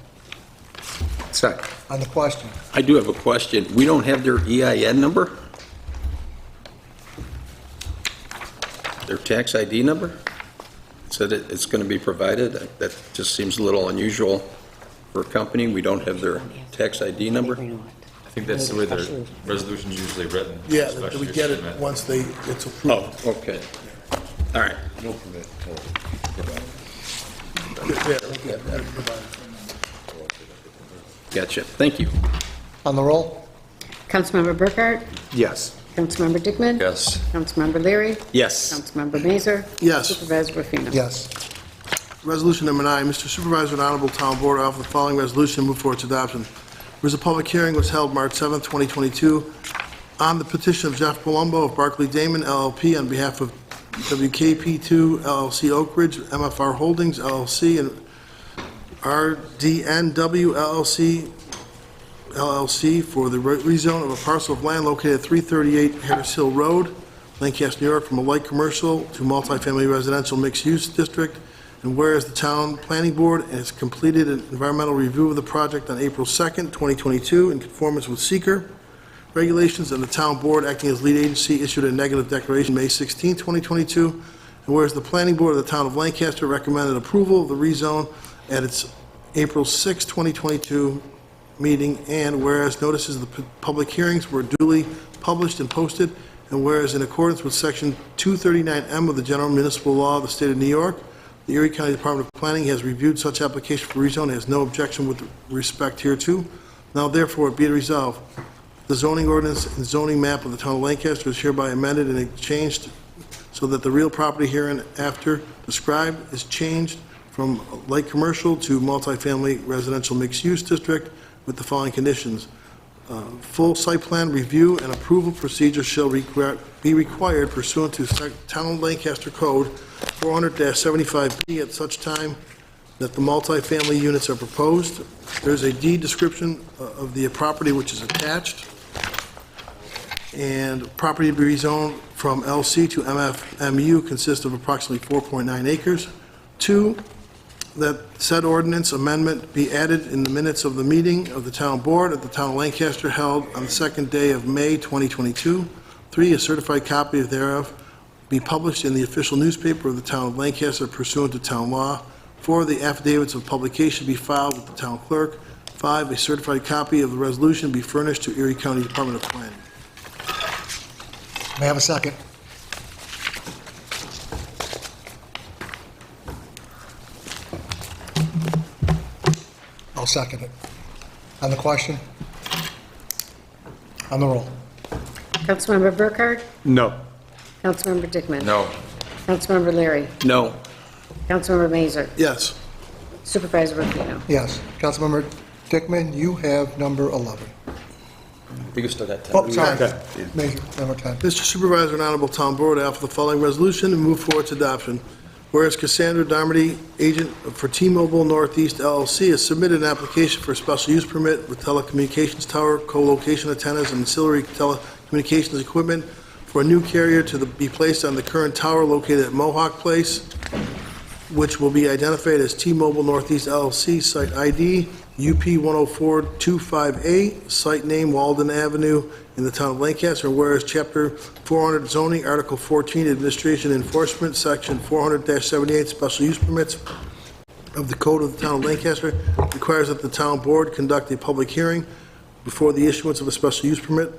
Second. on the question? I do have a question. We don't have their EIN number? Their tax ID number? It said it's going to be provided. That just seems a little unusual for a company. We don't have their tax ID number? I think that's the way the resolution's usually written. Yeah, Especially we if get you it submit. once it's approved. Oh, okay. All right. Yeah, Gotcha. Thank you. On the roll? Councilmember Burkhart? Yes. Councilmember Dickman? Yes. Councilmember Leary? Yes. Councilmember Mazer? Yes. Supervisor Rufino? Yes. Resolution number 9, Mr. Supervisor and Honorable Town Board, I offer the following resolution and move for its adoption. Whereas a public hearing was held March 7, 2022, on the petition of Jeff Palumbo of Barclay Damon LLP on behalf of WKP2 LLC Oak Ridge, MFR Holdings LLC, and RDNW LLC for the rezone of a parcel of land located at 338 Harris Hill Road, Lancaster, New York, from a light commercial to multifamily residential mixed-use district. And whereas the town planning board has completed an environmental review of the project on April 2nd, 2022, in conformance with seeker regulations, and the town board, acting as lead agency, issued a negative declaration May 16, 2022. And whereas the planning board of the town of Lancaster recommended approval of the rezone at its April 6, 2022 meeting, and whereas notices of the public hearings were duly published and posted, and whereas in accordance with Section 239M of the General Municipal Law of the State of New York, the Erie County Department of Planning has reviewed such application for rezone and has no objection with respect hereto. Now therefore be it resolved, the zoning ordinance and zoning map of the town of Lancaster is hereby amended and changed so that the real property hereinafter described is changed from light commercial to multifamily residential mixed-use district with the following conditions. Full site plan review and approval procedure shall be required pursuant to Town of Lancaster Code 400-75B at such time that the multifamily units are proposed. There's a deed description of the property which is attached, and property to be rezoned from LC to MFMU consists of approximately 4.9 acres. 2, that said ordinance amendment be added in the minutes of the meeting of the town board at the town of Lancaster held on the 2nd day of May 2022. 3, a certified copy thereof be published in the official newspaper of the town of Lancaster pursuant to town law. 4, the affidavits of publication be filed with the town clerk. 5, a certified copy of the resolution be furnished to Erie County Department of Planning. May I have a second? I'll second it. On the question? On the roll. Councilmember Burkhardt? No. Councilmember Dickman? No. Councilmember Leary? No. Councilmember Mazur? Yes. Supervisor Rufino? Yes. Councilmember Dickman, you have number 11. We still got 10. Oh, sorry. Major, number 10. Mr. Supervisor and Honorable Town Board, I offer the following resolution and move forward to adoption. Whereas Cassandra Darmody, agent for T-Mobile Northeast LLC, has submitted an application for a special use permit with telecommunications tower, co-location antennas, and ancillary telecommunications equipment for a new carrier to be placed on the current tower located at Mohawk Place, which will be identified as T-Mobile Northeast LLC, site ID UP 10425A, site name Walden Avenue in the town of Lancaster, whereas Chapter 400 zoning, Article 14, Administration Enforcement, Section 400-78, Special Use Permits of the Code of the Town of Lancaster requires that the town board conduct a public hearing before the issuance of a special use permit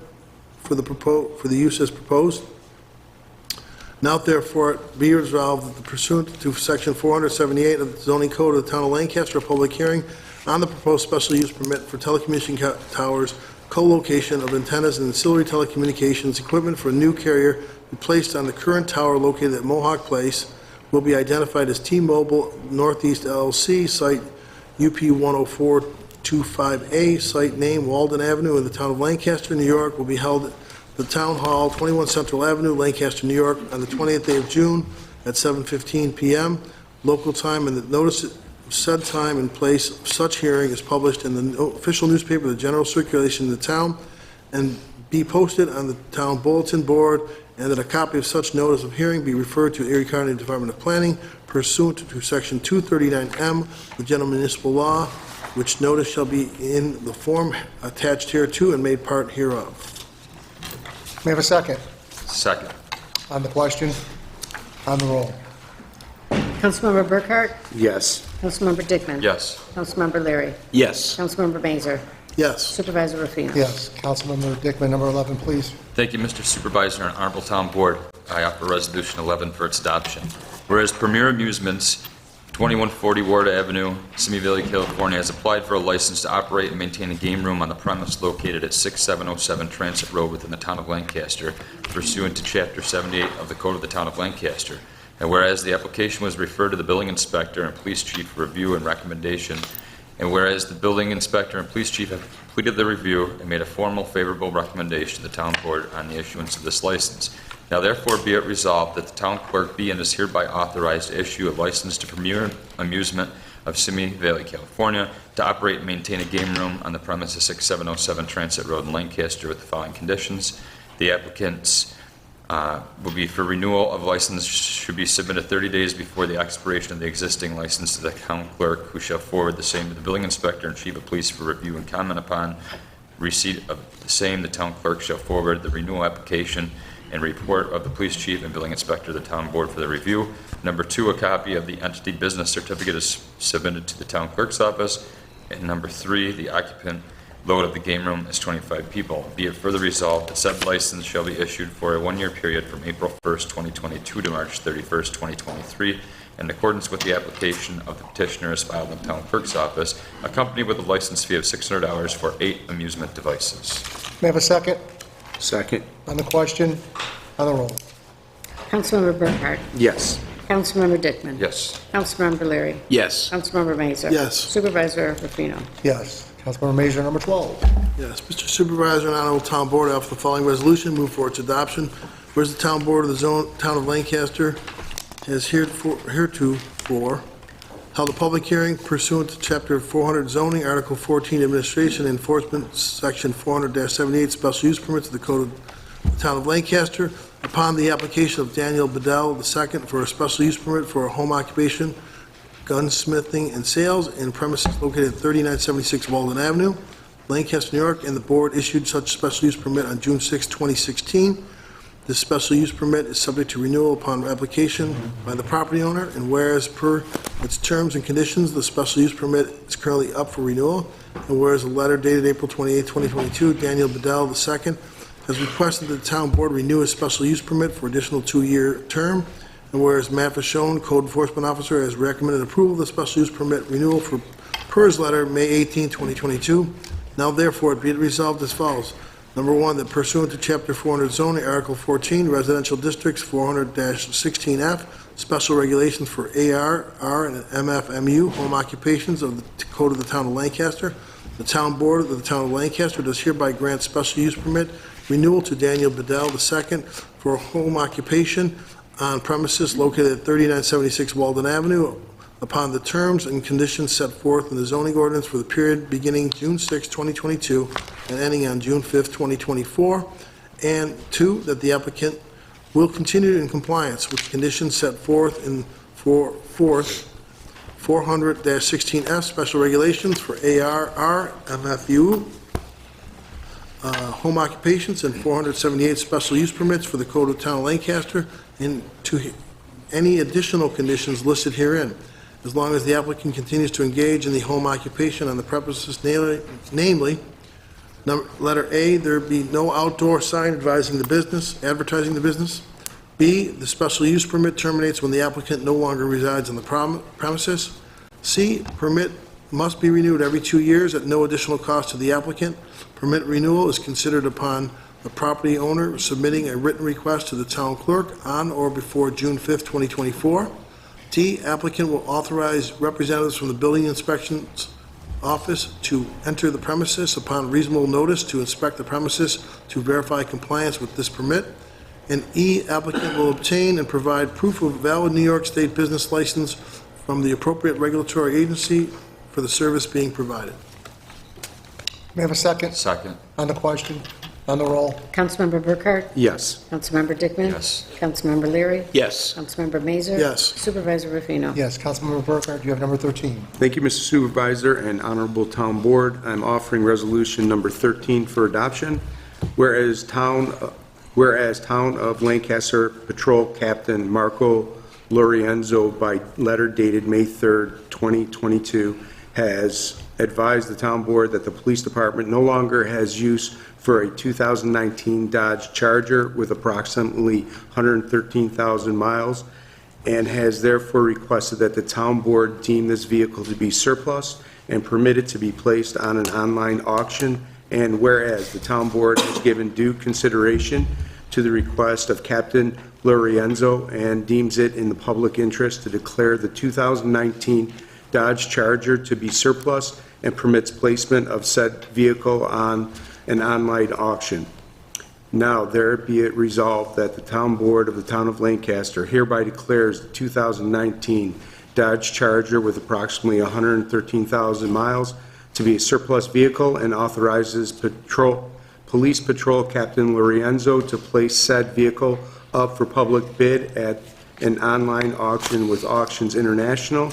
for the use as proposed. Now therefore be resolved that pursuant to Section 478 of the zoning code of the town of Lancaster, a public hearing on the proposed special use permit for telecommunication towers, co-location of antennas and ancillary telecommunications equipment for a new carrier to be placed on the current tower located at Mohawk Place will be identified as T-Mobile Northeast LLC, site UP 10425A, site name Walden Avenue in the town of Lancaster, New York, will be held at the Town Hall, 21 Central Avenue, Lancaster, New York, on the 20th day of June at 7:15 p.m. Local time, and the notice of said time and place of such hearing is published in the official newspaper, the general circulation in the town, and be posted on the town bulletin board, and that a copy of such notice of hearing be referred to Erie County Department of Planning pursuant to Section 239M, the general municipal law, which notice shall be in the form attached hereto and made part hereof. May I have a second? Second. On the question? On the roll. Councilmember Burkhardt? Yes. Councilmember Dickman? Yes. Councilmember Leary? Yes. Councilmember Mazur? Yes. Supervisor Rufino? Yes. Councilmember Dickman, number 11, please. Thank you, Mr. Supervisor and Honorable Town Board. I offer Resolution 11 for its adoption. Whereas Premier Amusements, 2140 Ward Avenue, Simi Valley, California, has applied for a license to operate and maintain a game room on the premise located at 6707 Transit Road within the town of Lancaster, pursuant to Chapter 78 of the Code of the Town of Lancaster. And whereas the application was referred to the building inspector and police chief for review and recommendation, and whereas the building inspector and police chief have completed the review and made a formal favorable recommendation to the town board on the issuance of this license. Now therefore be it resolved that the town clerk be and is hereby authorized to issue a license to Premier Amusement of Simi Valley, California, to operate and maintain a game room on the premises 6707 Transit Road in Lancaster with the following conditions. The applicants will be for renewal of license should be submitted 30 days before the expiration of the existing license to the town clerk, who shall forward the same to the building inspector and chief of police for review and comment upon receipt of the same. The town clerk shall forward the renewal application and report of the police chief and building inspector to the town board for the review. Number 2, a copy of the entity business certificate is submitted to the town clerk's office. And number 3, the occupant load of the game room is 25 people. Be it further resolved that said license shall be issued for a 1-year period from April 1st, 2022 to March 31st, 2023, in accordance with the application of the petitioner as filed in the town clerk's office, accompanied with a license fee of $600 for 8 amusement devices. May I have a second? Second. On the question? On the roll. Councilmember Burkhardt? Yes. Councilmember Dickman? Yes. Councilmember Leary? Yes. Councilmember Mazur? Yes. Supervisor Rufino? Yes. Councilmember Mazur, number 12. Yes, Mr. Supervisor and Honorable Town Board, I offer the following resolution, move for its adoption. Whereas the Town Board of the Town of Lancaster has heretofore held a public hearing pursuant to Chapter 400 zoning, Article 14 Administration and Enforcement, Section 400-78 Special Use Permits of the Code of the Town of Lancaster, upon the application of Daniel Bedell II for a special use permit for a home occupation, gunsmithing and sales in premises located at 3976 Walden Avenue, Lancaster, New York, and the board issued such special use permit on June 6, 2016. This special use permit is subject to renewal upon application by the property owner, and whereas per its terms and conditions, the special use permit is currently up for renewal, and whereas a letter dated April 28, 2022, Daniel Bedell II has requested that the town board renew his special use permit for additional 2-year term, and whereas Matt Fashone, Code Enforcement Officer, has recommended approval of the special use permit renewal for per his letter, May 18, 2022. Now therefore be it resolved as follows. Number 1, that pursuant to Chapter 400 zoning, Article 14, Residential Districts 400-16F, special regulations for AR, R, and MFMU, home occupations of the Code of the Town of Lancaster, the Town Board of the Town of Lancaster does hereby grant special use permit renewal to Daniel Bedell II for a home occupation on premises located at 3976 Walden Avenue upon the terms and conditions set forth in the zoning ordinance for the period beginning June 6, 2022 and ending on June 5, 2024. And 2, that the applicant will continue in compliance with conditions set forth in 400-16F special regulations for ARR, MFU, home occupations, and 478 special use permits for the Code of Town of Lancaster, and to any additional conditions listed herein, as long as the applicant continues to engage in the home occupation on the premises, namely, letter A, there be no outdoor sign advertising the business. B, the special use permit terminates when the applicant no longer resides on the premises. C, permit must be renewed every 2 years at no additional cost to the applicant. Permit renewal is considered upon the property owner submitting a written request to the town clerk on or before June 5th, 2024. D, applicant will authorize representatives from the building inspections office to enter the premises upon reasonable notice to inspect the premises to verify compliance with this permit. And E, applicant will obtain and provide proof of valid New York State business license from the appropriate regulatory agency for the service being provided. May I have a second? Second. On the question? On the roll? Councilmember Burkhart? Yes. Councilmember Dickman? Yes. Councilmember Leary? Yes. Councilmember Mazur? Yes. Supervisor Rufino? Yes. Councilmember Burkhart, you have number 13. Thank you, Mr. Supervisor and Honorable Town Board. I'm offering resolution number 13 for adoption. Whereas Town of Lancaster Patrol Captain Marco Lorenzo, by letter dated May 3rd, 2022, has advised the Town Board that the Police Department no longer has use for a 2019 Dodge Charger with approximately 113,000 miles, and has therefore requested that the Town Board deem this vehicle to be surplus and permit it to be placed on an online auction. And whereas the Town Board has given due consideration to the request of Captain Lorenzo and deems it in the public interest to declare the 2019 Dodge Charger to be surplus and permits placement of said vehicle on an online auction. Now, there be it resolved that the Town Board of the Town of Lancaster hereby declares the 2019 Dodge Charger with approximately 113,000 miles to be a surplus vehicle and authorizes Police Patrol Captain Lorenzo to place said vehicle up for public bid at an online auction with Auctions International,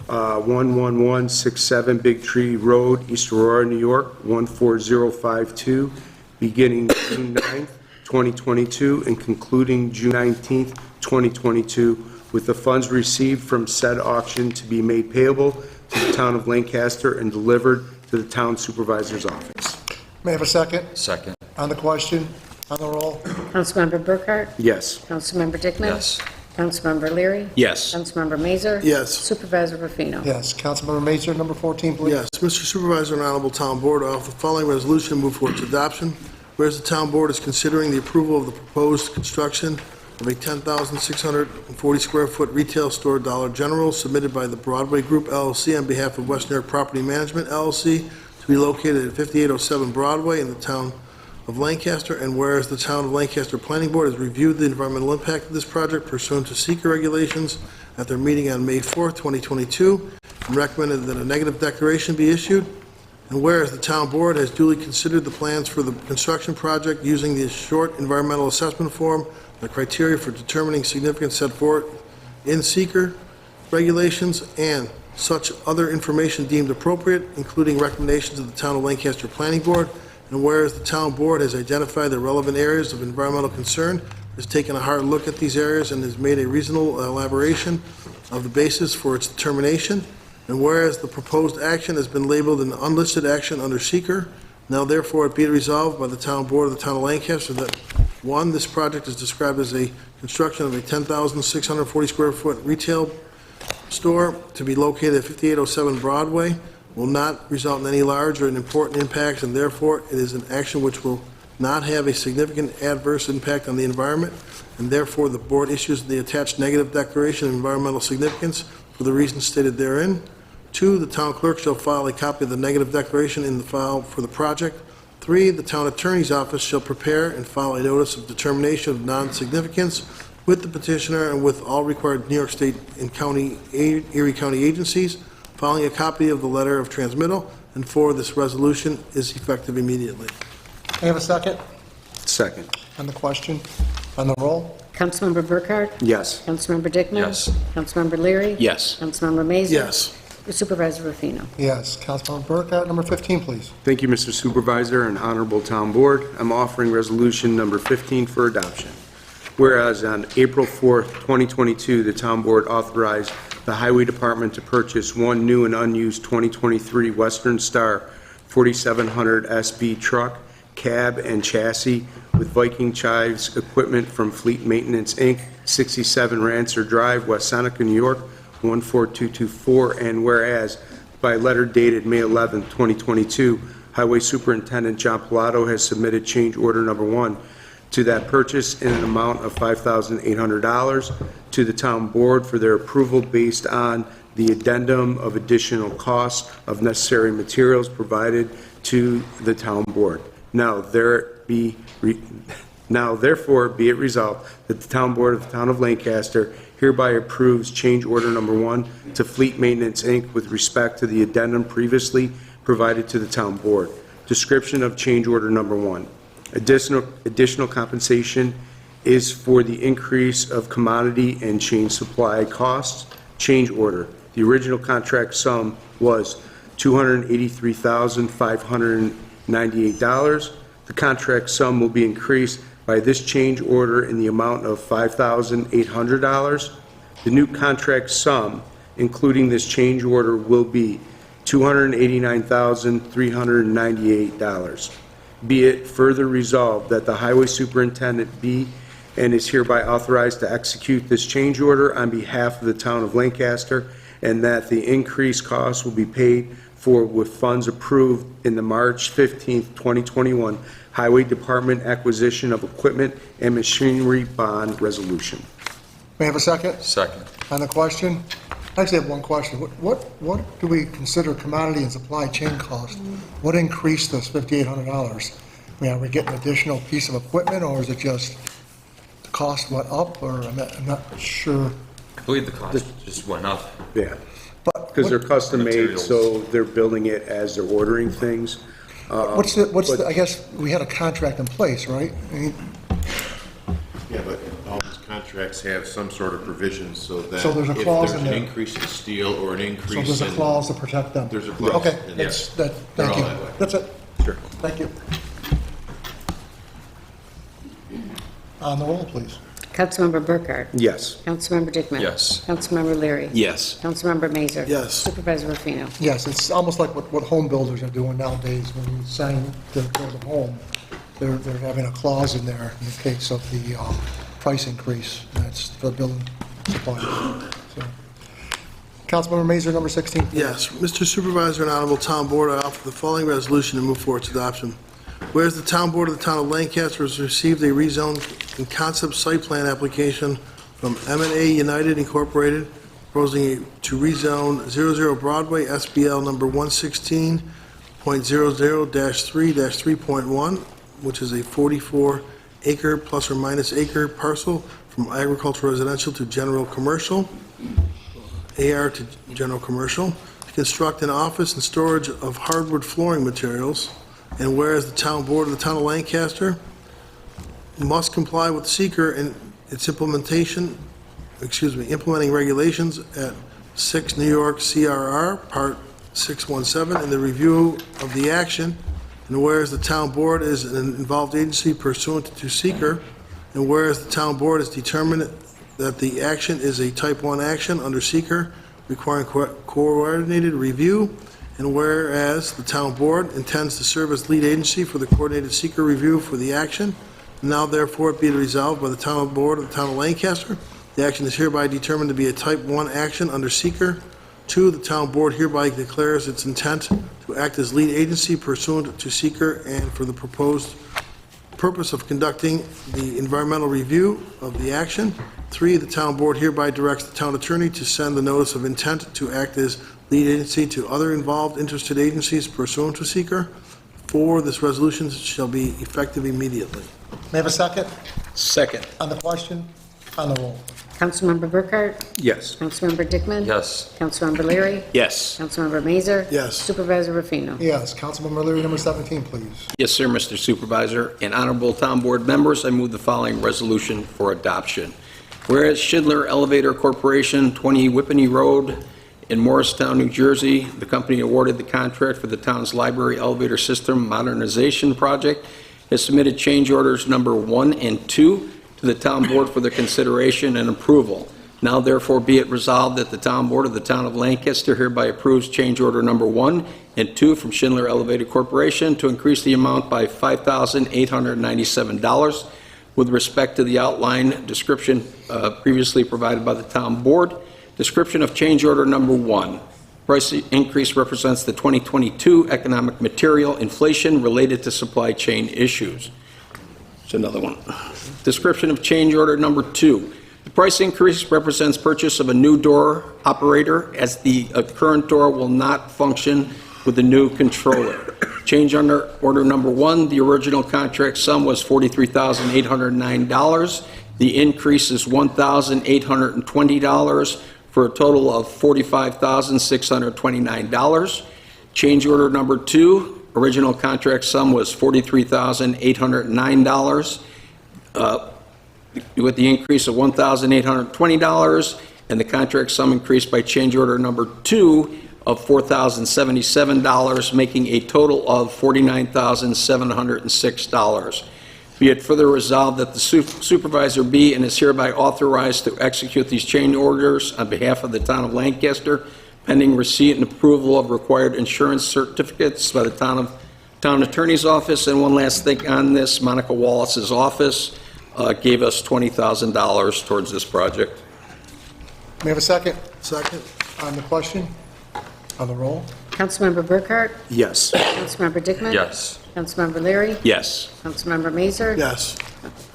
11167 Big Tree Road, East Aurora, New York, 14052, beginning June 9th, 2022, and concluding June 19th, 2022, with the funds received from said auction to be made payable to the Town of Lancaster and delivered to the Town Supervisor's office. May I have a second? Second. On the question? On the roll? Councilmember Burkhart? Yes. Councilmember Dickman? Yes. Councilmember Leary? Yes. Councilmember Mazur? Yes. Supervisor Rufino? Yes. Councilmember Mazur, number 14, please. Yes, Mr. Supervisor and Honorable Town Board, I offer the following resolution move for its adoption. Whereas the Town Board is considering the approval of the proposed construction of a 10,640 square foot retail store Dollar General submitted by the Broadway Group LLC on behalf of West New York Property Management LLC to be located at 5807 Broadway in the Town of Lancaster, and whereas the Town of Lancaster Planning Board has reviewed the environmental impact of this project pursuant to seeker regulations at their meeting on May 4th, 2022, and recommended that a negative declaration be issued, and whereas the Town Board has duly considered the plans for the construction project using the short environmental assessment form, the criteria for determining significance set forth in seeker regulations, and such other information deemed appropriate, including recommendations of the Town of Lancaster Planning Board, And whereas the town board has identified the relevant areas of environmental concern, has taken a hard look at these areas and has made a reasonable elaboration of the basis for its determination. And whereas the proposed action has been labeled an unlisted action under seeker, now therefore it be resolved by the town board of the town of Lancaster that, one, this project is described as a construction of a 10,640 square foot retail store to be located at 5807 Broadway, will not result in any large or important impacts, and therefore it is an action which will not have a significant adverse impact on the environment, and therefore the board issues the attached negative declaration of environmental significance for the reasons stated therein. 2, the town clerk shall file a copy of the negative declaration in the file for the project. 3, the town attorney's office shall prepare and file a notice of determination of non-significance with the petitioner and with all required New York State and Erie County agencies, filing a copy of the letter of transmittal. And 4, this resolution is effective immediately. May I have a second Second. on the question? On the roll? Councilmember Burkhardt? Yes. Councilmember Dickman? Yes. Councilmember Leary? Yes. Councilmember Mazer? Yes. Supervisor Rufino? Yes. Councilmember Burkhardt, number 15, please. Thank you, Mr. Supervisor and Honorable Town Board. I'm offering resolution number 15 for adoption. Whereas on April 4th, 2022, the Town Board authorized the Highway Department to purchase one new and unused 2023 Western Star 4700 SB truck, cab, and chassis with Viking chives equipment from Fleet Maintenance, Inc., 67 Rancer Drive, West Seneca, New York, 14224, and whereas by letter dated May 11, 2022, Highway Superintendent John Pilato has submitted change order number 1 to that purchase in an amount of $5,800 to the town board for their approval based on the addendum of additional costs of necessary materials provided to the town board. Now therefore be it resolved that the town board of the town of Lancaster hereby approves change order number 1 to Fleet Maintenance, Inc. with respect to the addendum previously provided to the town board. Description of change order number 1. Additional compensation is for the increase of commodity and chain supply costs. Change order. The original contract sum was $283,598. The contract sum will be increased by this change order in the amount of $5,800. The new contract sum, including this change order, will be $289,398. Be it further resolved that the Highway Superintendent be and is hereby authorized to execute this change order on behalf of the town of Lancaster, and that the increased costs will be paid for with funds approved in the March 15, 2021 Highway Department Acquisition of Equipment and Machinery Bond Resolution. May I have a second? Second. On the question? I actually have one question. What do we consider commodity and supply chain cost? What increased this $5,800? I mean, are we getting an additional piece of equipment, or is it just the cost went up, or I'm not sure. I believe the cost just went up. Yeah, because they're custom made, so they're building it as they're ordering things. I guess we had a contract in place, right? I mean, yeah, but all these contracts have some sort of provisions so that So there's a if clause there's in an there. increase in steel or an increase in... so there's a clause to protect them. There's a clause. Okay, in that's, there. thank They're all you. that way. That's it. Sure. Thank you. On the roll, please. Councilmember Burkhardt? Yes. Councilmember Dickman? Yes. Councilmember Leary? Yes. Councilmember Mazer? Yes. Supervisor Rufino? Yes, it's almost like what home builders are doing nowadays. When you sign to build a home, they're having a clause in there in the case of the price increase. That's for building suppliers. So, Councilmember Mazer, number 16. Yes. Mr. Supervisor and Honorable Town Board, I offer the following resolution to move forward to adoption. Whereas the Town Board of the Town of Lancaster has received a rezone and concept site plan application from M&A United Incorporated, proposing to rezone 00 Broadway, SBL number 116.00-3-3.1, which is a 44-acre plus or minus acre parcel from agricultural residential to general commercial, AR to general commercial, to construct an office and storage of hardwood flooring materials. And whereas the Town Board of the Town of Lancaster must comply with seeker and its implementing regulations at 6 New York CRR, Part 617, and the review of the action And whereas the town board is an involved agency pursuant to seeker, and whereas the town board has determined that the action is a type 1 action under seeker requiring coordinated review, and whereas the town board intends to serve as lead agency for the coordinated seeker review for the action, now therefore be it resolved by the town board of the town of Lancaster, the action is hereby determined to be a type 1 action under seeker. 2, the town board hereby declares its intent to act as lead agency pursuant to seeker and for the proposed purpose of conducting the environmental review of the action. 3, the town board hereby directs the town attorney to send the notice of intent to act as lead agency to other involved interested agencies pursuant to seeker. 4, this resolution shall be effective immediately. May I have a second? Second. On the question? On the roll. Councilmember Burkhart? Yes. Councilmember Dickman? Yes. Councilmember Leary? Yes. Councilmember Mazer? Yes. Supervisor Rufino? Yes. Councilmember Leary, number 17, please. Yes, sir, Mr. Supervisor. And honorable town board members, I move the following resolution for adoption. Whereas Schindler Elevator Corporation, 20 Whippany Road in Morristown, New Jersey, the company awarded the contract for the town's library elevator system modernization project, has submitted change orders number 1 and 2 to the town board for their consideration and approval. Now therefore be it resolved that the town board of the town of Lancaster hereby approves change order number 1 and 2 from Schindler Elevator Corporation to increase the amount by $5,897 with respect to the outline description previously provided by the town board. Description of change order number 1. Price increase represents the 2022 economic material inflation related to supply chain issues. It's another one. Description of change order number 2. The price increase represents purchase of a new door operator as the current door will not function with the new controller. Change order number 1, the original contract sum was $43,809. The increase is $1,820 for a total of $45,629. Change order number 2, original contract sum was $43,809, with the increase of $1,820, and the contract sum increased by change order number 2 of $4,077, making a total of $49,706. Be it further resolved that the supervisor be and is hereby authorized to execute these change orders on behalf of the town of Lancaster, pending receipt and approval of required insurance certificates by the town attorney's office. And one last thing on this, Monica Wallace's office gave us $20,000 towards this project. May I have a second? Second. On the question? On the roll? Councilmember Burkhart? Yes. Councilmember Dickman? Yes. Councilmember Leary? Yes. Councilmember Mazer? Yes.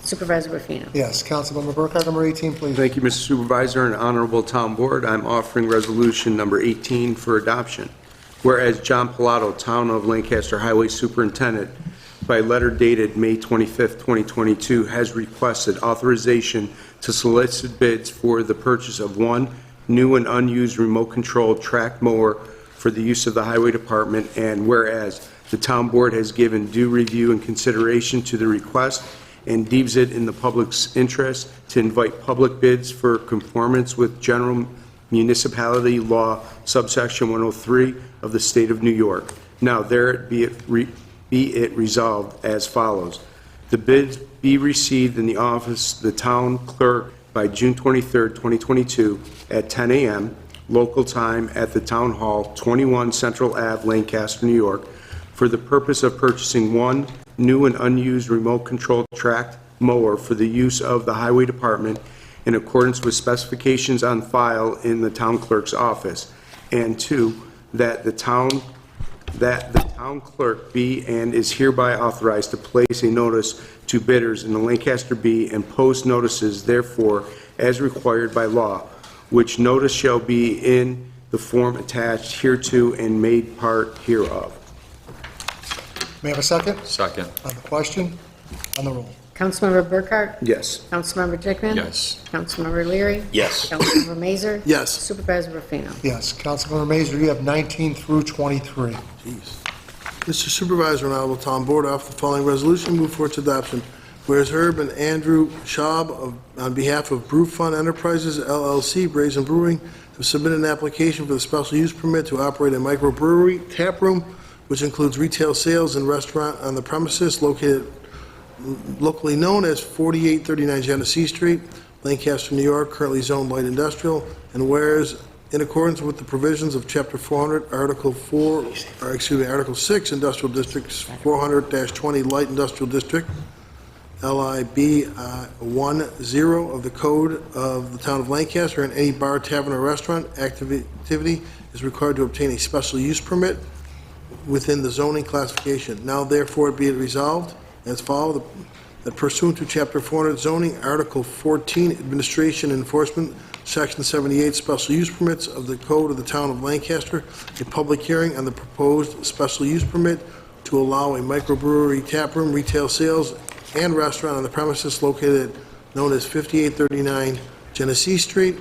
Supervisor Rufino? Yes. Councilmember Burkhart, number 18, please. Thank you, Mr. Supervisor and Honorable Town Board. I'm offering resolution number 18 for adoption. Whereas John Pilato, Town of Lancaster Highway Superintendent, by letter dated May 25th, 2022, has requested authorization to solicit bids for the purchase of 1 new and unused remote-controlled track mower for the use of the Highway Department, and whereas the Town Board has given due review and consideration to the request and deems it in the public's interest to invite public bids for conformance with General Municipality Law, subsection 103 of the State of New York. Now, there be it resolved as follows. The bids be received in the office of the town clerk by June 23rd, 2022 at 10 a.m. local time at the Town Hall, 21 Central Ave, Lancaster, New York, for the purpose of purchasing 1 new and unused remote-controlled track mower for the use of the Highway Department in accordance with specifications on file in the town clerk's office, and 2, that the town clerk be and is hereby authorized to place a notice to bidders in the Lancaster Bee and post notices therefore as required by law, which notice shall be in the form attached hereto and made part hereof. May I have a second? Second. On the question? On the roll? Councilmember Burkhart? Yes. Councilmember Dickman? Yes. Councilmember Leary? Yes. Councilmember Mazer? Yes. Supervisor Rufino? Yes. Councilmember Mazer, you have 19 through 23. Jeez. Mr. Supervisor and Honorable Town Board, I offer the following resolution, move for its adoption. Whereas Herb and Andrew Schaub, on behalf of Brew Fun Enterprises, LLC, Brazen Brewing, have submitted an application for the special use permit to operate a microbrewery tap room which includes retail sales and restaurant on the premises located locally known as 4839 Genesee Street, Lancaster, New York, currently zoned light industrial, and whereas in accordance with the provisions of Chapter 400, Article 6, Industrial Districts 400-20 Light Industrial District, LIB 10 of the Code of the Town of Lancaster, and any bar, tavern, or restaurant activity is required to obtain a special use permit within the zoning classification. Now therefore be it resolved as follows, that pursuant to Chapter 400 zoning, Article 14, Administration and Enforcement, Section 78, Special Use Permits of the Code of the Town of Lancaster, a public hearing on the proposed special use permit to allow a microbrewery, taproom, retail sales, and restaurant on the premises located known as 5839 Genesee Street,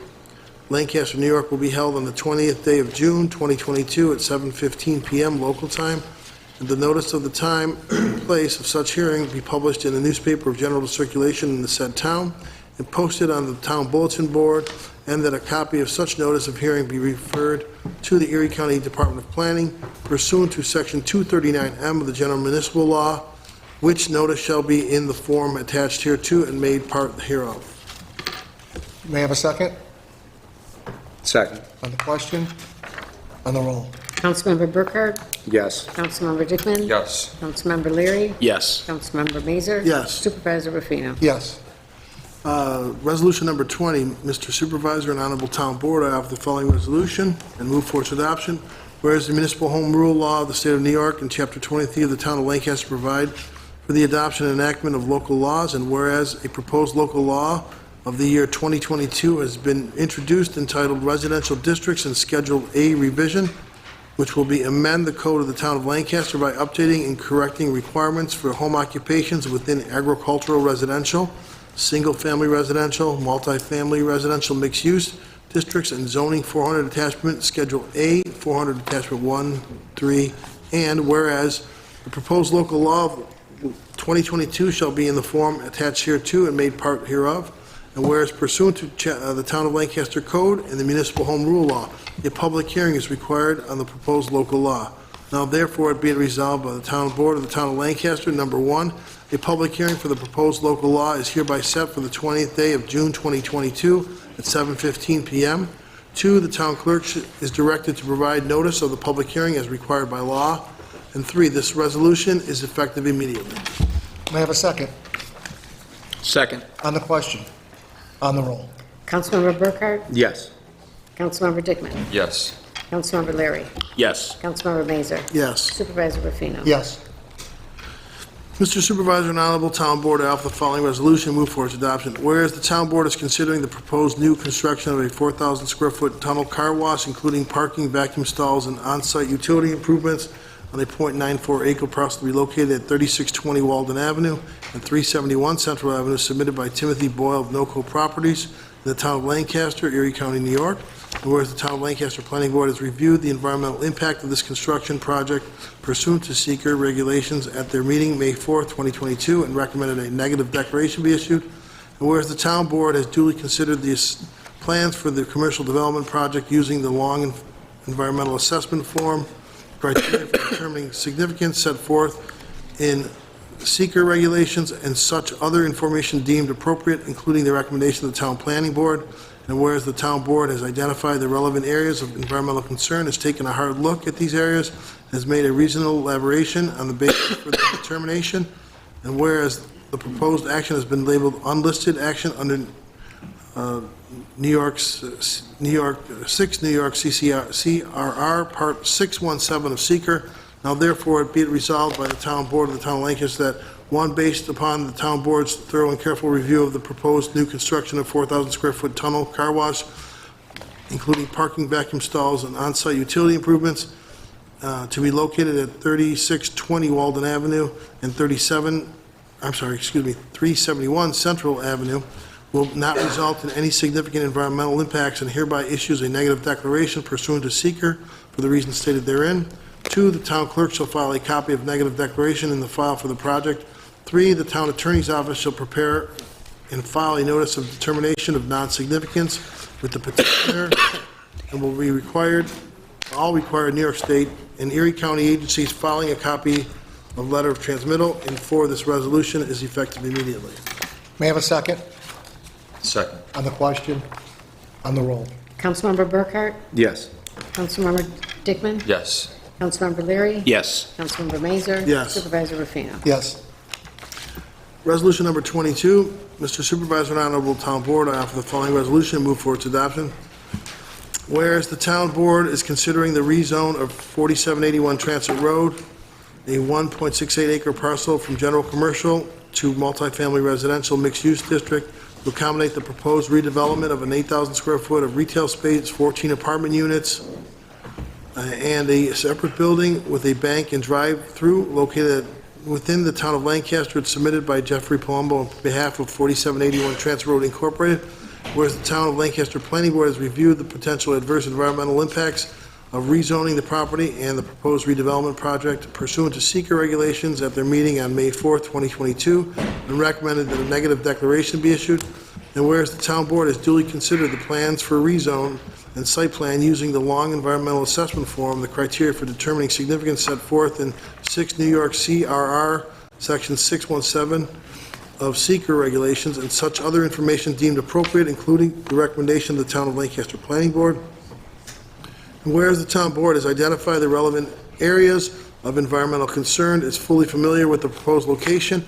Lancaster, New York, will be held on the 20th day of June, 2022 at 7:15 p.m. local time. And the notice of the time and place of such hearing be published in a newspaper of general circulation in the said town and posted on the town bulletin board, and that a copy of such notice of hearing be referred to the Erie County Department of Planning pursuant to Section 239M of the General Municipal Law, which notice shall be in the form attached hereto and made part hereof. May I have a second? Second. On the question? On the roll. Councilmember Burkhart? Yes. Councilmember Dickman? Yes. Councilmember Leary? Yes. Councilmember Mazur? Yes. Supervisor Rufino? Yes. Resolution number 20, Mr. Supervisor and Honorable Town Board, I offer the following resolution and move for its adoption. Whereas the Municipal Home Rule Law of the State of New York and Chapter 23 of the Town of Lancaster provide for the adoption and enactment of local laws, and whereas a proposed local law of the year 2022 has been introduced entitled Residential Districts and Schedule A Revision, which will be amend the code of the Town of Lancaster by updating and correcting requirements for home occupations within agricultural residential, single-family residential, multifamily residential mixed-use districts, and zoning 400 attachment, Schedule A, 400 attachment 1, 3, and whereas the proposed local law of 2022 shall be in the form attached hereto and made part hereof, and whereas pursuant to the Town of Lancaster Code and the Municipal Home Rule Law, a public hearing is required on the proposed local law. Now therefore it be it resolved by the Town Board of the Town of Lancaster, number 1, a public hearing for the proposed local law is hereby set for the 20th day of June 2022 at 7:15 p.m. 2, the town clerk is directed to provide notice of the public hearing as required by law. And 3, this resolution is effective immediately. May I have a second? Second. On the question? On the roll. Councilmember Burkhart? Yes. Councilmember Dickman? Yes. Councilmember Leary? Yes. Councilmember Mazur? Yes. Supervisor Rufino? Yes. Mr. Supervisor and Honorable Town Board, I offer the following resolution, move for its adoption. Whereas the Town Board is considering the proposed new construction of a 4,000 square foot tunnel car wash, including parking, vacuum stalls, and on-site utility improvements on a .94 acre parcel to be located at 3620 Walden Avenue and 371 Central Avenue, submitted by Timothy Boyle of NoCo Properties in the Town of Lancaster, Erie County, New York. And whereas the Town of Lancaster Planning Board has reviewed the environmental impact of this construction project pursuant to seeker regulations at their meeting May 4th, 2022, and recommended a negative declaration be issued. And whereas the Town Board has duly considered the plans for the commercial development project using the long environmental assessment form, criteria for determining significance set forth in seeker regulations, and such other information deemed appropriate, including the recommendation of the Town Planning Board. And whereas the Town Board has identified the relevant areas of environmental concern, has taken a hard look at these areas, has made a reasonable elaboration on the basis for the determination, and whereas the proposed action has been labeled unlisted action under New York CRR Part 617 of seeker. Now therefore be it resolved by the Town Board of the Town of Lancaster that 1, based upon the Town Board's thorough and careful review of the proposed new construction of 4,000 square foot tunnel car wash, including parking, vacuum stalls, and on-site utility improvements, to be located at 3620 Walden Avenue and 371 Central Avenue, will not result in any significant environmental impacts, and hereby issues a negative declaration pursuant to seeker for the reasons stated therein. 2, the town clerk shall file a copy of negative declaration in the file for the project. 3, the town attorney's office shall prepare and file a notice of determination of non-significance with the petitioner and will be required, all required New York State and Erie County agencies filing a copy of letter of transmittal, and 4, this resolution is effective immediately. May I have a second Second. on the question? On the roll. Councilmember Burkhart? Yes. Councilmember Dickman? Yes. Councilmember Leary? Yes. Councilmember Mazur? Yes. Supervisor Rufino? Yes. Resolution number 22, Mr. Supervisor and Honorable Town Board, I offer the following resolution and move for its adoption. Whereas the Town Board is considering the rezone of 4781 Transit Road, a 1.68 acre parcel from general commercial to multifamily residential mixed-use district to accommodate the proposed redevelopment of an 8,000 square foot of retail space, 14 apartment units, and a separate building with a bank and drive-through located within the town of Lancaster. It's submitted by Jeffrey Palumbo on behalf of 4781 Transit Road Incorporated. Whereas the town of Lancaster Planning Board has reviewed the potential adverse environmental impacts of rezoning the property and the proposed redevelopment project pursuant to seeker regulations at their meeting on May 4th, 2022, and recommended that a negative declaration be issued. And whereas the town board has duly considered the plans for rezone and site plan using the long environmental assessment form, the criteria for determining significance set forth in 6 New York CRR, Section 617 of seeker regulations, and such other information deemed appropriate, including the recommendation of the town of Lancaster Planning Board. And whereas the town board has identified the relevant areas of environmental concern, is fully familiar with the proposed location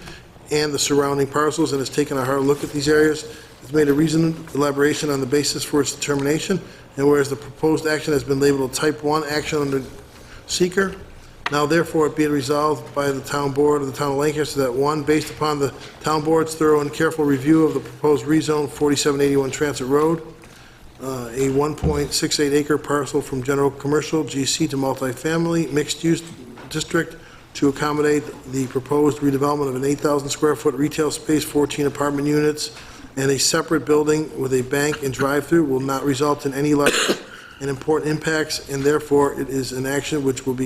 and the surrounding parcels, and has taken a hard look at these areas, has made a reasoned elaboration on the basis for its determination, and whereas the proposed action has been labeled a Type 1 action under seeker, now therefore it be it resolved by the town board of the town of Lancaster that 1, based upon the town board's thorough and careful review of the proposed rezone 4781 Transit Road, a 1.68 acre parcel from general commercial GC to multifamily mixed-use district to accommodate the proposed redevelopment of an 8,000 square foot retail space, 14 apartment units, and a separate building with a bank and drive-through will not result in any large and important impacts, and therefore it is an action which will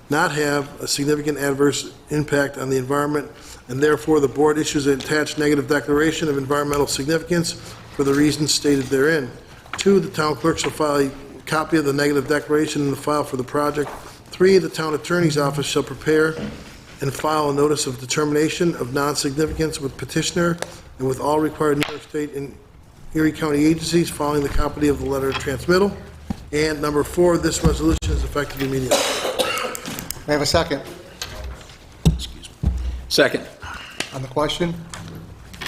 not have a significant adverse impact on the environment, and therefore the board issues an attached negative declaration of environmental significance for the reasons stated therein. 2, the town clerk shall file a copy of the negative declaration in the file for the project. 3, the town attorney's office shall prepare and file a notice of determination of non-significance with petitioner and with all required New York State and Erie County agencies following the copy of the letter of transmittal. And number 4, this resolution is effective immediately. May I have a second Second. on the question?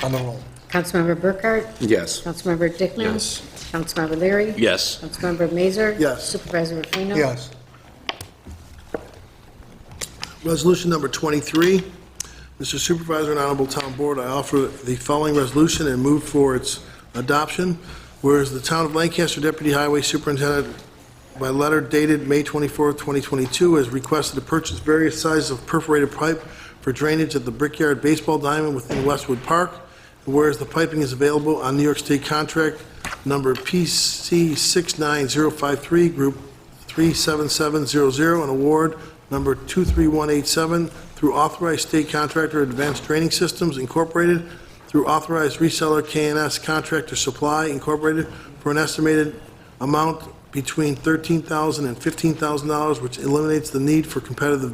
On the roll. Councilmember Burkhart? Yes. Councilmember Dickman? Yes. Councilmember Leary? Yes. Councilmember Mazur? Yes. Supervisor Rufino? Yes. Resolution number 23. Mr. Supervisor and Honorable Town Board, I offer the following resolution and move for its adoption. Whereas the Town of Lancaster Deputy Highway Superintendent, by letter dated May 24, 2022, has requested to purchase various sizes of perforated pipe for drainage at the Brickyard Baseball Diamond within Westwood Park. And whereas the piping is available on New York State contract number PC 69053, Group 37700, and award number 23187 through authorized state contractor Advanced Draining Systems Incorporated, through authorized reseller K&S Contractor Supply Incorporated, for an estimated amount between $13,000 and $15,000, which eliminates the need for competitive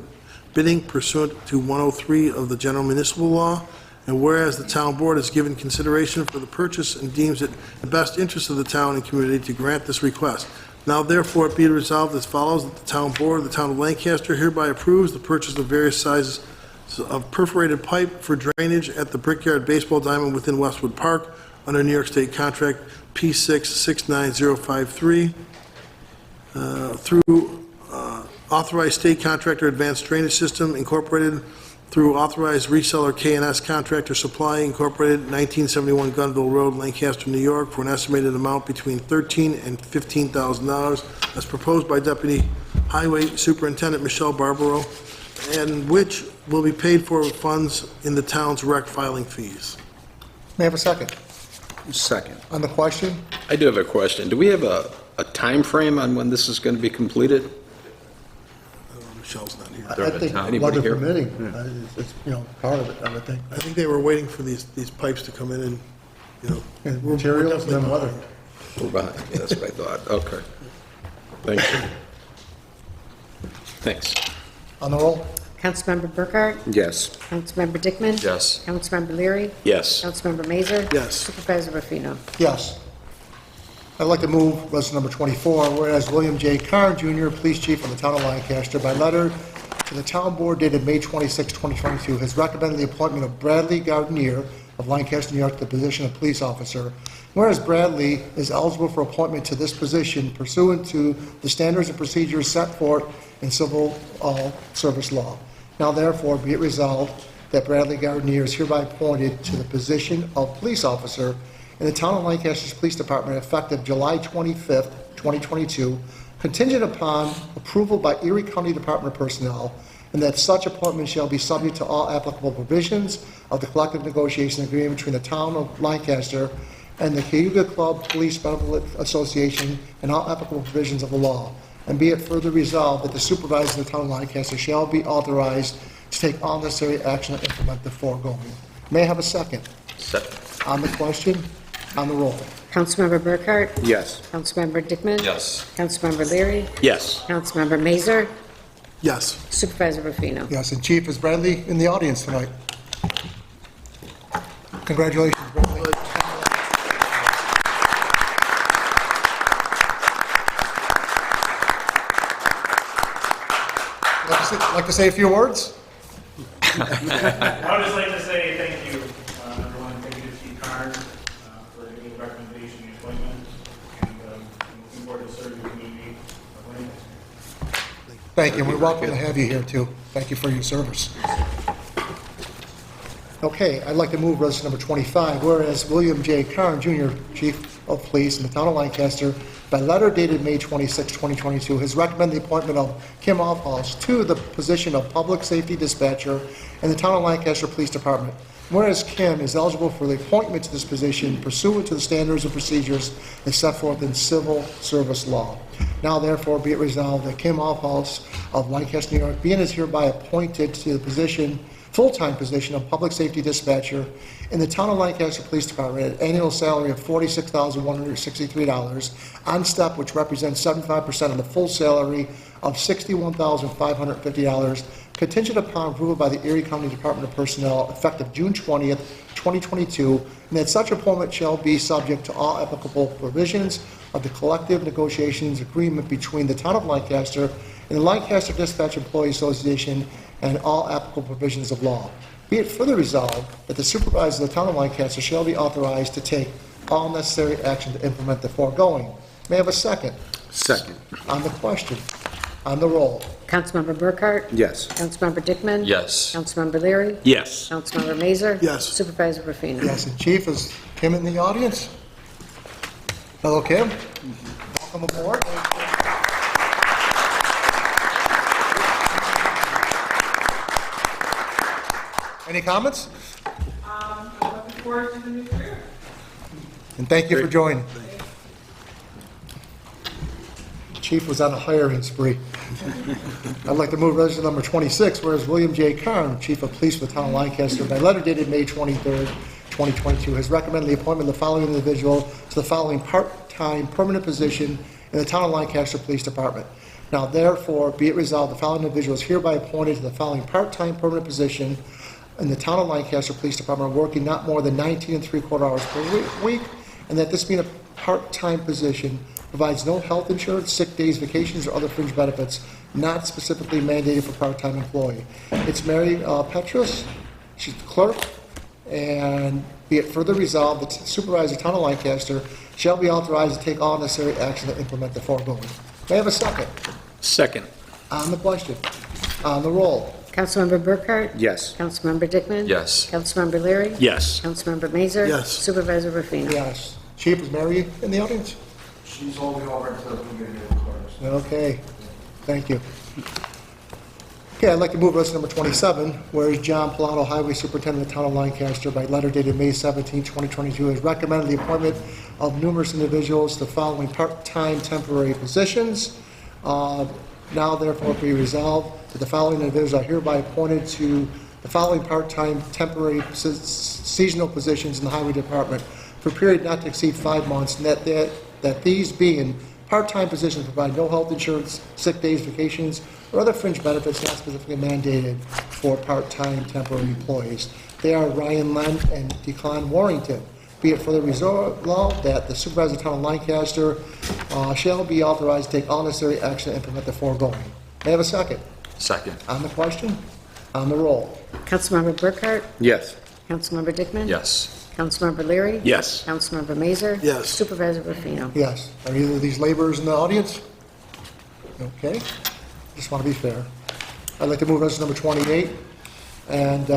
bidding pursuant to 103 of the General Municipal Law. And whereas the town board has given consideration for the purchase and deems it in the best interest of the town and community to grant this request. Now therefore it be resolved as follows, that the town board of the town of Lancaster hereby approves the purchase of various sizes of perforated pipe for drainage at the Brickyard Baseball Diamond within Westwood Park under New York State contract P6 69053 through authorized state contractor Advanced Drainage System Incorporated, through authorized reseller K&S Contractor Supply Incorporated, 1971 Gunville Road, Lancaster, New York, for an estimated amount between $13,000 and $15,000, as proposed by Deputy Highway Superintendent Michelle Barbaro, and which will be paid for with funds in the town's rec filing fees. May I have a second Second. on the question? I do have a question. Do we have a time frame on when this is going to be completed? Michelle's not here. I think Anybody weather here? permitting, it's, part of it, I would think. I think they were waiting for these pipes to come in and, And we're materials and then definitely weather. We're behind. Yeah, that's what I thought. Okay. Thank you. Thanks. On the roll? Councilmember Burkhart? Yes. Councilmember Dickman? Yes. Councilmember Leary? Yes. Councilmember Mazur? Yes. Supervisor Rufino? Yes. I'd like to move resolution number 24, whereas William J. Carn, Jr., Police Chief of the Town of Lancaster, by letter to the Town Board dated May 26, 2022, has recommended the appointment of Bradley Gardenier of Lancaster, New York, to the position of police officer. Whereas Bradley is eligible for appointment to this position pursuant to the standards and procedures set forth in civil service law. Now therefore be it resolved that Bradley Gardenier is hereby appointed to the position of police officer in the Town of Lancaster's Police Department effective July 25th, 2022, contingent upon approval by Erie County Department of Personnel, and that such appointment shall be subject to all applicable provisions of the collective negotiation agreement between the Town of Lancaster and the Cayuga Club Police Benevolent Association and all applicable provisions of the law. And be it further resolved that the supervisor of the Town of Lancaster shall be authorized to take all necessary action to implement the foregoing. May I have a second? Second. On the question, on the roll. Councilmember Burkhart? Yes. Councilmember Dickman? Yes. Councilmember Leary? Yes. Councilmember Mazur? Yes. Supervisor Rufino? Yes, and Chief, is Bradley in the audience tonight? Congratulations, Bradley. Like to say a few words? I would just like to say thank you, everyone. Thank you to Chief Carn for giving the recommendation and the appointment, and I'm looking forward to serving the community of Lancaster. Thank you, and we're welcome to have you here, too. Thank you for your service. Okay, I'd like to move resolution number 25, whereas William J. Carn, Jr., Chief of Police in the Town of Lancaster, by letter dated May 26, 2022, has recommended the appointment of Kim Offhouse to the position of Public Safety Dispatcher in the Town of Lancaster Police Department. Whereas Kim is eligible for the appointment to this position pursuant to the standards and procedures as set forth in civil service law. Now therefore be it resolved that Kim Offhouse of Lancaster, New York, being is hereby appointed to the position, full-time position of Public Safety Dispatcher in the Town of Lancaster Police Department at an annual salary of $46,163 on step, which represents 75% of the full salary of $61,550, contingent upon approval by the Erie County Department of Personnel effective June 20th, 2022, and that such appointment shall be subject to all applicable provisions of the collective negotiations agreement between the Town of Lancaster and the Lancaster Dispatch Employee Association and all applicable provisions of law. Be it further resolved that the supervisor of the Town of Lancaster shall be authorized to take all necessary action to implement the foregoing. May I have a second? Second. On the question, on the roll. Councilmember Burkhart? Yes. Councilmember Dickman? Yes. Councilmember Leary? Yes. Councilmember Mazur? Yes. Supervisor Rufino? Yes, and Chief, is Kim in the audience? Hello, Kim. Welcome aboard. Any comments? Looking forward to the new career. And thank you for joining. Chief was on a hiring spree. I'd like to move resolution number 26, whereas William J. Carn, Chief of Police for the Town of Lancaster, by letter dated May 23rd, 2022, has recommended the appointment of the following individual to the following part-time permanent position in the Town of Lancaster Police Department. Now therefore, be it resolved, the following individual is hereby appointed to the following part-time permanent position in the Town of Lancaster Police Department, working not more than 19 3/4 hours per week, and that this being a part-time position provides no health insurance, sick days, vacations, or other fringe benefits not specifically mandated for part-time employee. It's Mary Petrus, she's the clerk, and be it further resolved that the supervisor of the Town of Lancaster shall be authorized to take all necessary action to implement the foregoing. May I have a second? Second. On the question, on the roll. Councilmember Burkhart? Yes. Councilmember Dickman? Yes. Councilmember Leary? Yes. Councilmember Mazur? Yes. Supervisor Rufino? Yes. Chief, is Mary in the audience? She's holding over until we get the clerks. Okay, thank you. Okay, I'd like to move resolution number 27, whereas John Pilato, Highway Superintendent of the Town of Lancaster, by letter dated May 17, 2022, has recommended the appointment of numerous individuals to the following part-time temporary positions. Now therefore be resolved that the following individuals are hereby appointed to the following part-time temporary seasonal positions in the Highway Department for a period not to exceed 5 months, and that these being part-time positions provide no health insurance, sick days, vacations, or other fringe benefits not specifically mandated for part-time temporary employees. They are Ryan Len and Declan Warrington. Be it further resolved that the supervisor of the town of Lancaster shall be authorized to take all necessary action to implement the foregoing. May I have a second? Second. On the question? On the roll? Councilmember Burkhart? Yes. Councilmember Dickman? Yes. Councilmember Leary? Yes. Councilmember Mazur? Yes. Supervisor Rufino? Yes. Are either of these laborers in the audience? Okay. Just want to be fair. I'd like to move resolution number 28. And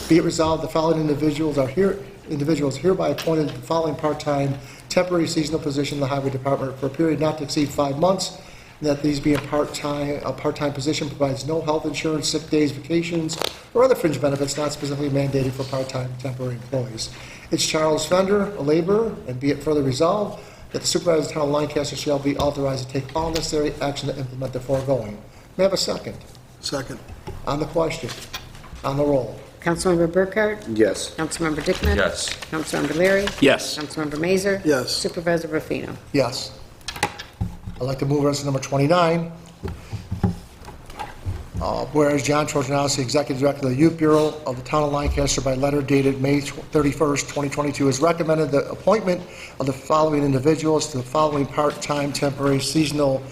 be it resolved, the following individuals hereby appointed to the following part-time temporary seasonal position in the Highway Department for a period not to exceed 5 months, and that these be a part-time position provides no health insurance, sick days, vacations, or other fringe benefits not specifically mandated for part-time temporary employees. It's Charles Fender, a laborer, and be it further resolved that the supervisor of the town of Lancaster shall be authorized to take all necessary action to implement the foregoing. May I have a second? Second. On the question? On the roll? Councilmember Burkhart? Yes. Councilmember Dickman? Yes. Councilmember Leary? Yes. Councilmember Mazur? Yes. Supervisor Rufino? Yes. I'd like to move resolution number 29. Whereas John Trojanowski, Executive Director of the Youth Bureau of the Town of Lancaster, by letter dated May 31st, 2022, has recommended the appointment of the following individuals to the following part-time temporary seasonal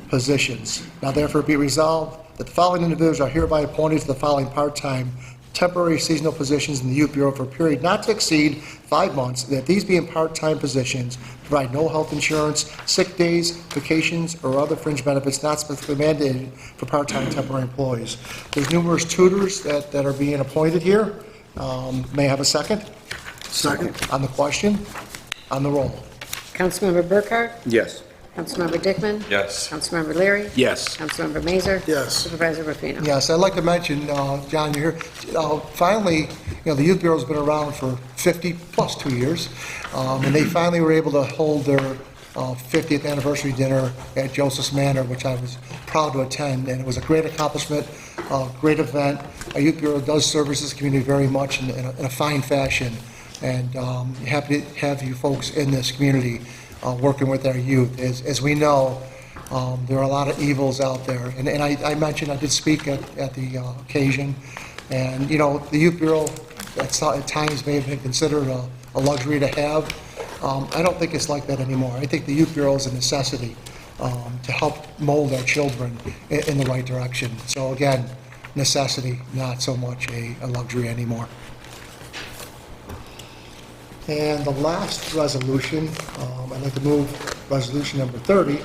positions. Now therefore be resolved that the following individuals are hereby appointed to the following part-time temporary seasonal positions in the Youth Bureau for a period not to exceed 5 months, that these being part-time positions provide no health insurance, sick days, vacations, or other fringe benefits not specifically mandated for part-time temporary employees. There's numerous tutors that are being appointed here. May I have a second? Second. On the question? On the roll? Councilmember Burkhart? Yes. Councilmember Dickman? Yes. Councilmember Leary? Yes. Councilmember Mazur? Yes. Supervisor Rufino? Yes, I'd like to mention, John, you're here. Finally, the Youth Bureau's been around for 50 plus 2 years, and they finally were able to hold their 50th anniversary dinner at Joseph's Manor, which I was proud to attend, and it was a great accomplishment, great event. Our Youth Bureau does service this community very much in a fine fashion, and happy to have you folks in this community working with our youth. As we know, there are a lot of evils out there. And I mentioned, I did speak at the occasion, and, the Youth Bureau at times may have been considered a luxury to have. I don't think it's like that anymore. I think the Youth Bureau is a necessity to help mold our children in the right direction. So again, necessity, not so much a luxury anymore. And the last resolution, I'd like to move resolution number 30.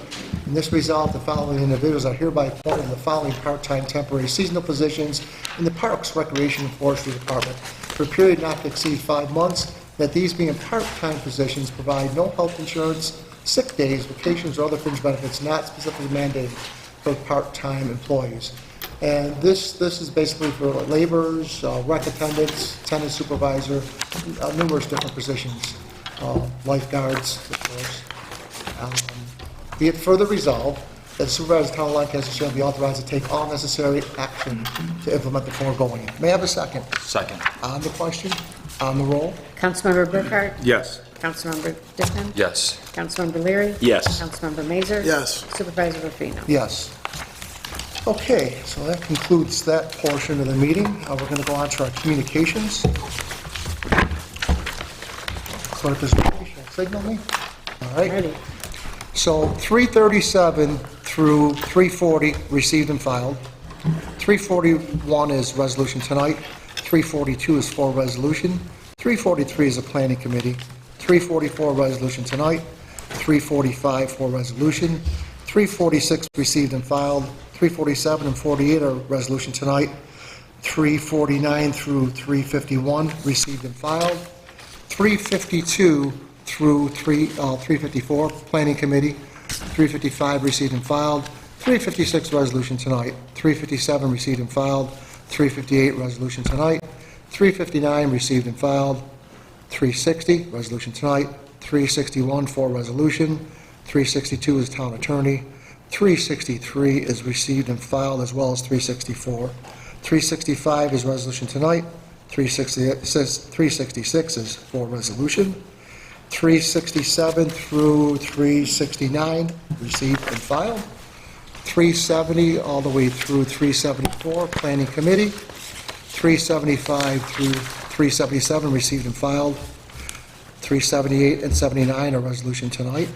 In this resolve, the following individuals are hereby appointed to the following part-time temporary seasonal positions in the Parks, Recreation, and Forestry Department for a period not to exceed 5 months, that these being part-time positions provide no health insurance, sick days, vacations, or other fringe benefits not specifically mandated for part-time employees. And this is basically for laborers, rec attendants, tenant supervisor, numerous different positions, lifeguards, of course. Be it further resolved that the supervisor of the town of Lancaster shall be authorized to take all necessary action to implement the foregoing. May I have a second? Second. On the question? On the roll? Councilmember Burkhart? Yes. Councilmember Dickman? Yes. Councilmember Leary? Yes. Councilmember Mazur? Yes. Supervisor Rufino? Yes. Okay, so that concludes that portion of the meeting. We're going to go on to our communications. Clerk is ready. She'll signal me. All right. Ready. So 337 through 340 received and filed. 341 is resolution tonight. 342 is for resolution. 343 is a planning committee. 344 resolution tonight. 345 for resolution. 346 received and filed. 347 and 48 are resolution tonight. 349 through 351 received and filed. 352 through 354 planning committee. 355 received and filed. 356 resolution tonight. 357 received and filed. 358 resolution tonight. 359 received and filed. 360 resolution tonight. 361 for resolution. 362 is town attorney. 363 is received and filed, as well as 364. 365 is resolution tonight. 366 is for resolution. 367 through 369 received and filed. 370 all the way through 374, Planning Committee. 375 through 377, received and filed. 378 and 79, a resolution tonight.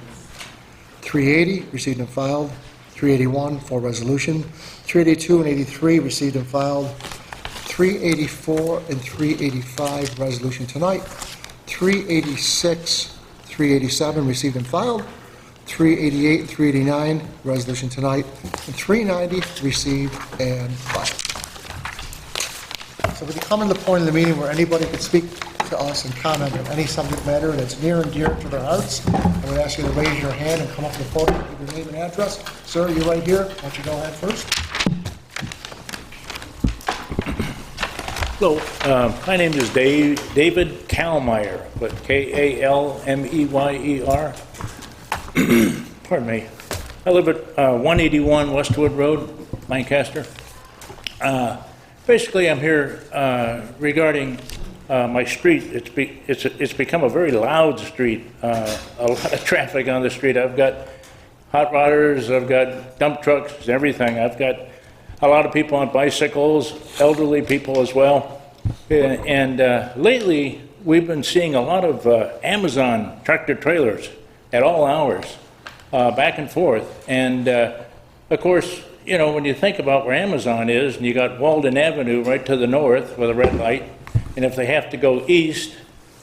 380, received and filed. 381 for resolution. 382 and 83, received and filed. 384 and 385, resolution tonight. 386, 387, received and filed. 388 and 389, resolution tonight. And 390, received and filed. So we're coming to the point of the meeting where anybody could speak to us and comment on any subject matter that's near and dear to their hearts. I would ask you to raise your hand and come up to the podium, give your name and address. Sir, you're right here. Why don't you go ahead first? Hello, my name is David Kalmeyer, but Kalmeyer. Pardon me. I live at 181 Westwood Road, Lancaster. Basically, I'm here regarding my street. It's become a very loud street. A lot of traffic on the street. I've got hot rodders, I've got dump trucks, everything. I've got a lot of people on bicycles, elderly people as well. And lately, we've been seeing a lot of Amazon tractor trailers at all hours, back and forth. And of course, you know, when you think about where Amazon is, and you got Walden Avenue right to the north with a red light, and if they have to go east,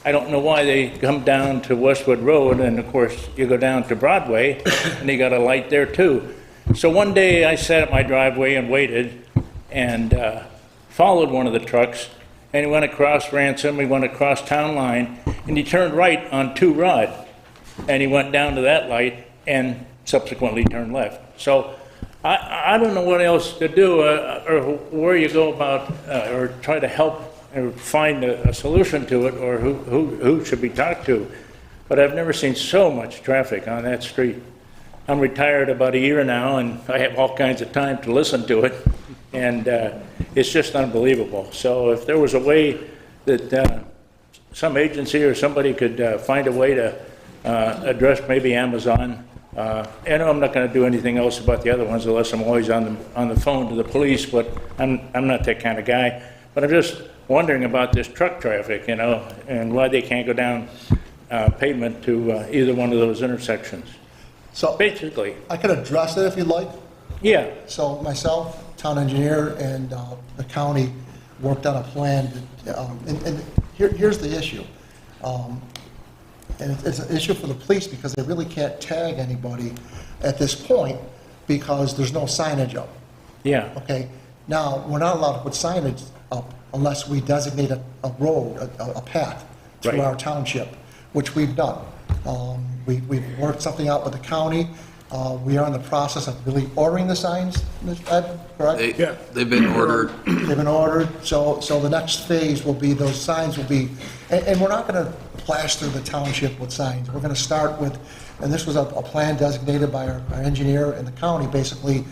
I don't know why they come down to Westwood Road, and of course, you go down to Broadway, and they got a light there too. So one day, I sat at my driveway and waited, and followed one of the trucks, and he went across Ransom, he went across Town Line, and he turned right on 2 Rod, and he went down to that light, and subsequently turned left. So I don't know what else to do, or where you go about, or try to help or find a solution to it, or who should be talked to. But I've never seen so much traffic on that street. I'm retired about a year now, and I have all kinds of time to listen to it, and it's just unbelievable. So if there was a way that some agency or somebody could find a way to address maybe Amazon. I know I'm not going to do anything else about the other ones unless I'm always on the phone to the police, but I'm not that kind of guy. But I'm just wondering about this truck traffic, you know, and why they can't go down pavement to either one of those intersections. So basically, I could address it if you'd like. Yeah. So myself, town engineer, and the county worked on a plan. And here's the issue. And it's an issue for the police because they really can't tag anybody at this point because there's no signage up. Yeah. Okay. Now, we're not allowed to put signage up unless we designate a road, a path through our township, which we've done. We've worked something out with the county. We are in the process of really ordering the signs, Ed, correct? They've been ordered. They've been ordered. So the next phase will be those signs will be, and we're not going to plaster the township with signs. We're going to start with, and this was a plan designated by our engineer in the county, basically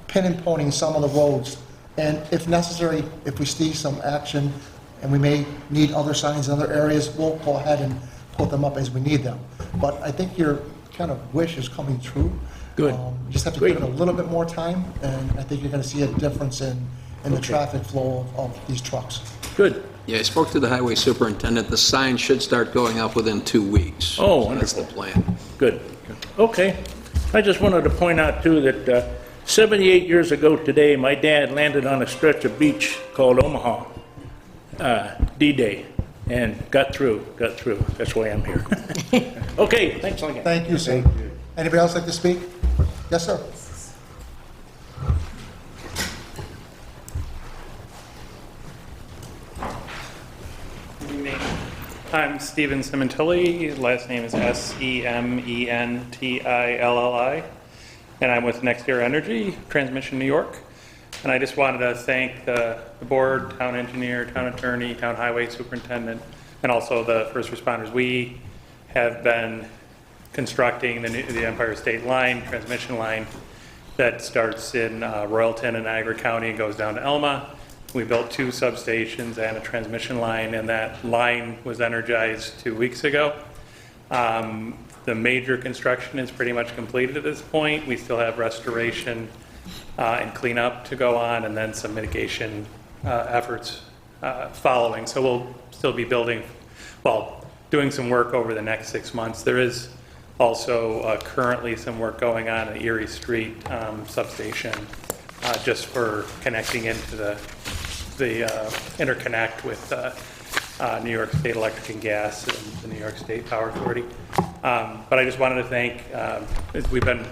pinpointing some of the roads. And if necessary, if we see some action and we may need other signs in other areas, we'll go ahead and put them up as we need them. But I think your kind of wish is coming true. Good. You just have to give it a little bit more time, and I think you're going to see a difference in the traffic flow of these trucks. Good. Yeah, I spoke to the highway superintendent. The sign should start going up within 2 weeks. Oh, so wonderful. That's the plan. Good. Okay. I just wanted to point out, too, that 78 years ago today, my dad landed on a stretch of beach called Omaha, D-Day, and got through. That's why I'm here. Okay, thanks again. Thank you, sir. Anybody else like to speak? Yes, sir. Good evening. I'm Stephen Sementilli. Last name is Sementilli, and I'm with Next Year Energy, Transmission New York. And I just wanted to thank the board, town engineer, town attorney, town highway superintendent, and also the first responders. We have been constructing the Empire State Line, transmission line, that starts in Royalton and Niagara County and goes down to Elma. We built 2 substations and a transmission line, and that line was energized 2 weeks ago. The major construction is pretty much completed at this point. We still have restoration and cleanup to go on, and then some mitigation efforts following. So we'll still be doing some work over the next 6 months. There is also currently some work going on at Erie Street substation, just for connecting into the interconnect with New York State Electric and Gas and the New York State Power Authority. But I just wanted to thank, we've been,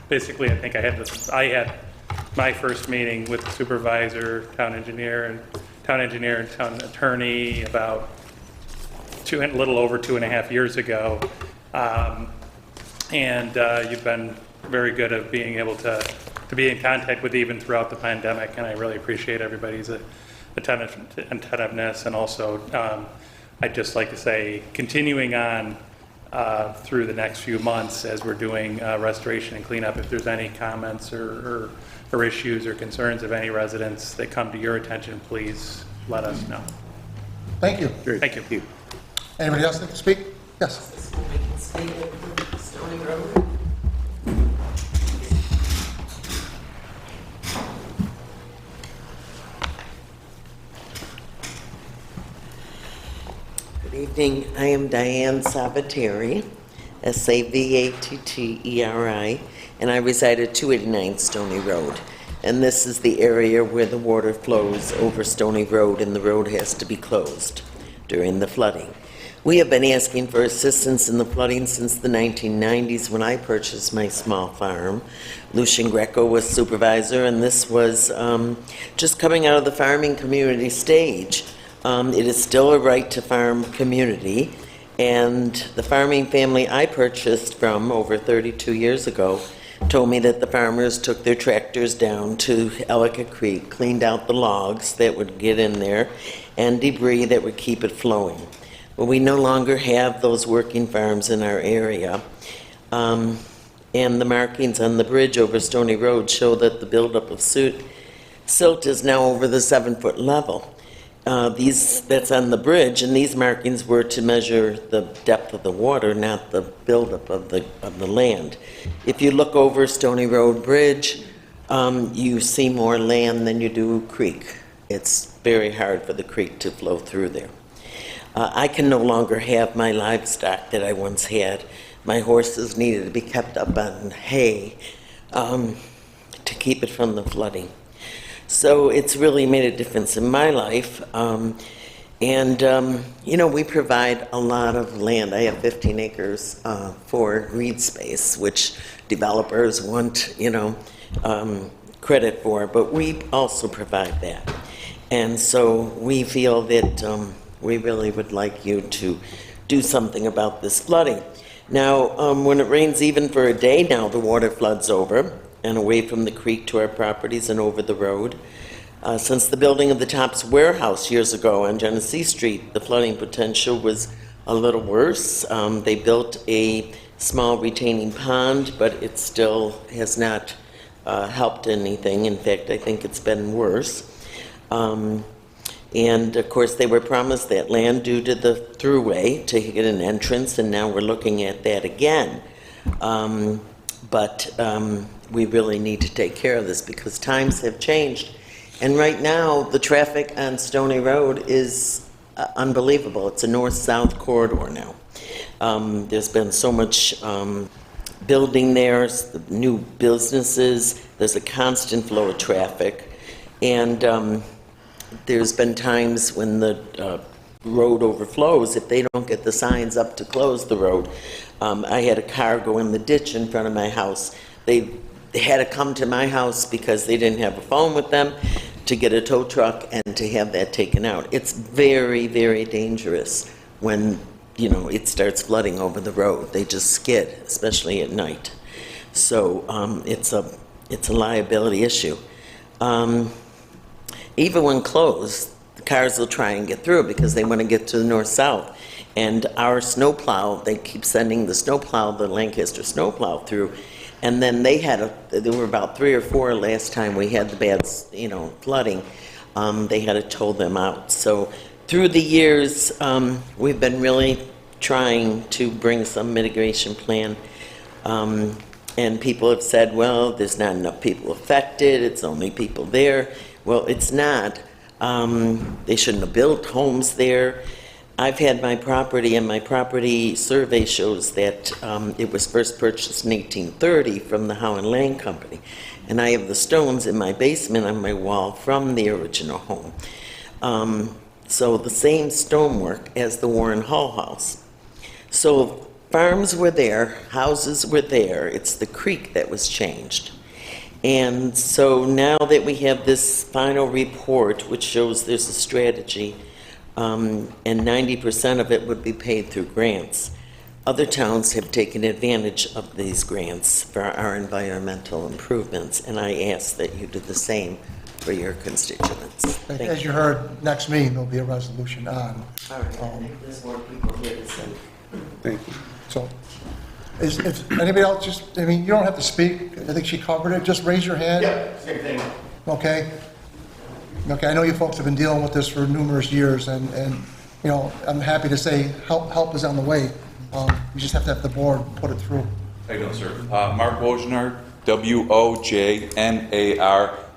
basically, I think I had my first meeting with the supervisor, town engineer, and town attorney about a little over 2.5 years ago. And you've been very good at being able to be in contact with even throughout the pandemic, and I really appreciate everybody's attentiveness. And also, I'd just like to say, continuing on through the next few months as we're doing restoration and cleanup, if there's any comments or issues or concerns of any residents that come to your attention, please let us know. Thank you. Thank you. Anybody else like to speak? Yes. Stony Road. Good evening. I am Diane Sabateri, Savatteri, and I reside at 289 Stony Road. And this is the area where the water flows over Stony Road, and the road has to be closed during the flooding. We have been asking for assistance in the flooding since the 1990s when I purchased my small farm. Lucian Greco was supervisor, and this was just coming out of the farming community stage. It is still a right to farm community, and the farming family I purchased from over 32 years ago told me that the farmers took their tractors down to Ellicott Creek, cleaned out the logs that would get in there, and debris that would keep it flowing. Well, we no longer have those working farms in our area, and the markings on the bridge over Stony Road show that the buildup of silt is now over the 7-foot level. That's on the bridge, and these markings were to measure the depth of the water, not the buildup of the land. If you look over Stony Road Bridge, you see more land than you do creek. It's very hard for the creek to flow through there. I can no longer have my livestock that I once had. My horses needed to be kept up on hay to keep it from the flooding. So it's really made a difference in my life. We provide a lot of land. I have 15 acres for green space, which developers want, credit for, but we also provide that. And so we feel that we really would like you to do something about this flooding. Now, when it rains even for a day now, the water floods over and away from the creek to our properties and over the road. Since the building of the Tops warehouse years ago on Genesee Street, the flooding potential was a little worse. They built a small retaining pond, but it still has not helped anything. In fact, I think it's been worse. And of course, they were promised that land due to the throughway to get an entrance, and now we're looking at that again. But we really need to take care of this because times have changed. And right now, the traffic on Stony Road is unbelievable. It's a north-south corridor now. There's been so much building there, new businesses. There's a constant flow of traffic. And there's been times when the road overflows if they don't get the signs up to close the road. I had a car go in the ditch in front of my house. They had to come to my house because they didn't have a phone with them to get a tow truck and to have that taken out. It's very, very dangerous when, it starts flooding over the road. They just skid, especially at night. So it's a liability issue. Even when closed, the cars will try and get through because they want to get to the north-south. And our snowplow, they keep sending the snowplow, the Lancaster snowplow through. And then there were about 3 or 4 last time we had the bad, flooding. They had to tow them out. So through the years, we've been really trying to bring some mitigation plan. And people have said, well, there's not enough people affected, it's only people there. Well, it's not. They shouldn't have built homes there. I've had my property, and my property survey shows that it was first purchased in 1830 from the Howe and Lang Company. And I have the stones in my basement on my wall from the original home. So the same stonework as the Warren Hall house. So farms were there, houses were there, it's the creek that was changed. And so now that we have this final report, which shows there's a strategy, and 90% of it would be paid through grants, other towns have taken advantage of these grants for our environmental improvements, and I ask that you do the same for your constituents. Thank As you heard, next meeting, there'll be a resolution on. All right, I think there's more people here to say. Thank you. So, if anybody else just, I mean, you don't have to speak, I think she covered it, just raise your hand. Yeah, same thing. Okay? Okay, I know you folks have been dealing with this for numerous years, and you know, I'm happy to say help is on the way. You just have to have the board put it through. How you doing, sir? Mark Wojnar, WOJNAR,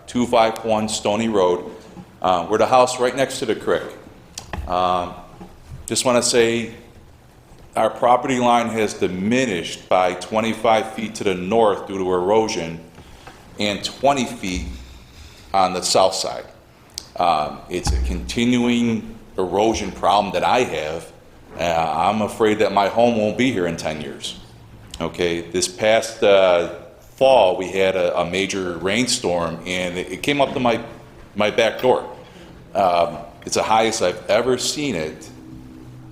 251 Stony Road. We're the house right next to the creek. Just want to say our property line has diminished by 25 feet to the north due to erosion and 20 feet on the south side. It's a continuing erosion problem that I have. I'm afraid that my home won't be here in 10 years. Okay, this past fall we had a major rainstorm and it came up to my back door. It's the highest I've ever seen it.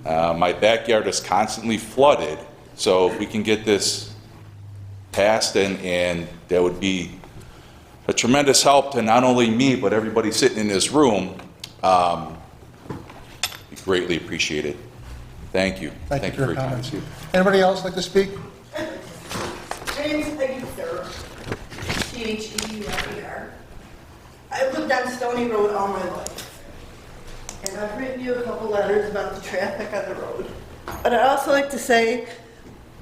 My backyard is constantly flooded, so if we can get this passed, and that would be a tremendous help to not only me, but everybody sitting in this room. We greatly appreciate it. Thank you. Thank you for your time. comments. Anybody else like to speak? My name is Peggy Thurr, Theur. I've lived on Stony Road all my life. And I've written you a couple letters about the traffic on the road. But I'd also like to say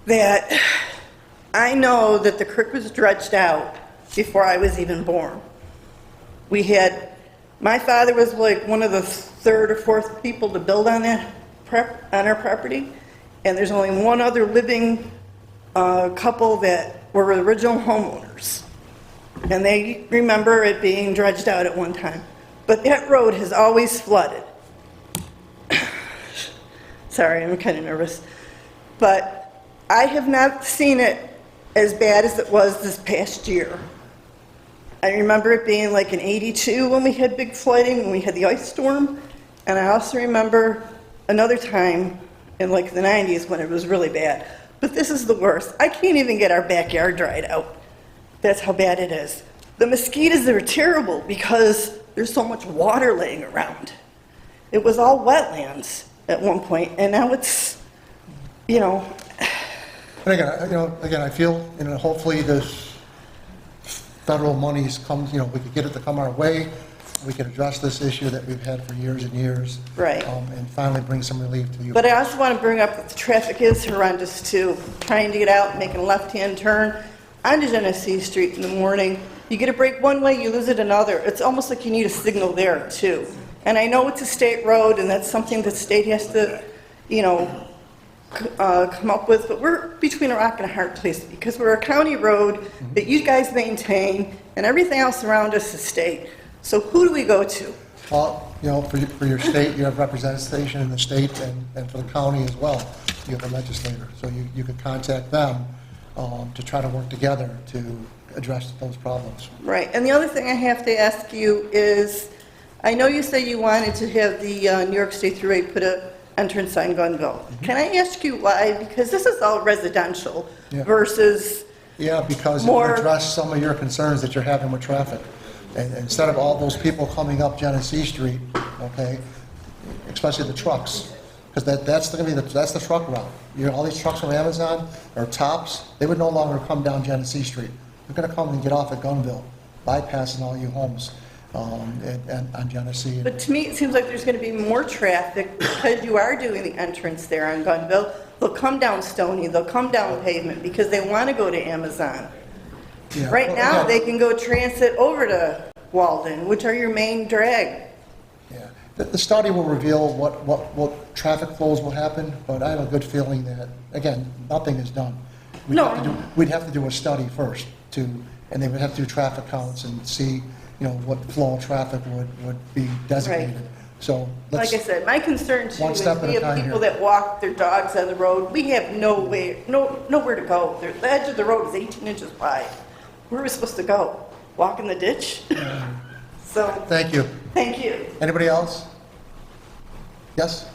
that I know that the creek was dredged out before I was even born. My father was like one of the third or fourth people to build on that on our property. And there's only one other living couple that were original homeowners. And they remember it being dredged out at one time. But that road has always flooded. Sorry, I'm kind of nervous. But I have not seen it as bad as it was this past year. I remember it being like in '82 when we had big flooding, when we had the ice storm. And I also remember another time in like the 90s when it was really bad. But this is the worst. I can't even get our backyard dried out. That's how bad it is. The mosquitoes are terrible because there's so much water laying around. It was all wetlands at one point, and now it's, you know. And again, I feel, hopefully this federal monies comes, we could get it to come our way. We can address this issue that we've had for years and years. Right. And finally bring some relief to you. But I also want to bring up that the traffic is horrendous too. Trying to get out, making a left-hand turn onto Genesee Street in the morning. You get a break one way, you lose it another. It's almost like you need a signal there too. And I know it's a state road, and that's something the state has to, come up with. But we're between a rock and a hard place because we're a county road that you guys maintain, and everything else around us is state. So who do we go to? Well, for your state, you have representation in the state, and for the county as well. You have a legislator, so you could contact them to try to work together to address those problems. Right, and the other thing I have to ask you is, I know you say you wanted to have the New York State Thruway put an entrance sign Gunville. Can I ask you why? Because this is all residential versus because more... it address some of your concerns that you're having with traffic. And instead of all those people coming up Genesee Street, okay, especially the trucks, because that's the truck route. All these trucks from Amazon or Tops, they would no longer come down Genesee Street. They're going to come and get off at Gunville, bypassing all you homes. on Genesee. But to me, it seems like there's going to be more traffic because you are doing the entrance there on Gunville. They'll come down Stony, they'll come down Pavement because they want to go to Amazon. Yeah, Right well, now, again, they can go transit over to Walden, which are your main drag. Yeah, the study will reveal what traffic flows will happen, but I have a good feeling that, again, nothing is done. We'd have to do a study first and they would have to do traffic counts and see, what flow of traffic would be designated. Right. So Like I said, my concern too one is step at we a have time people here. that walk their dogs on the road. We have nowhere to go. The edge of the road is 18 inches wide. Where are we supposed to go? Walk in the ditch? So, Thank you. thank you. Anybody else? Yes?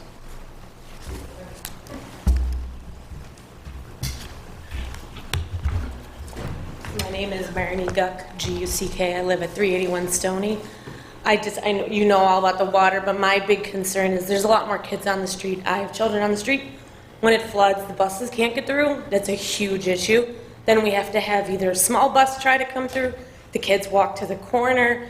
My name is Barney Guck, G-U-C-K. I live at 381 Stony. I know you know all about the water, but my big concern is there's a lot more kids on the street. I have children on the street. When it floods, the buses can't get through. That's a huge issue. Then we have to have either a small bus try to come through, the kids walk to the corner.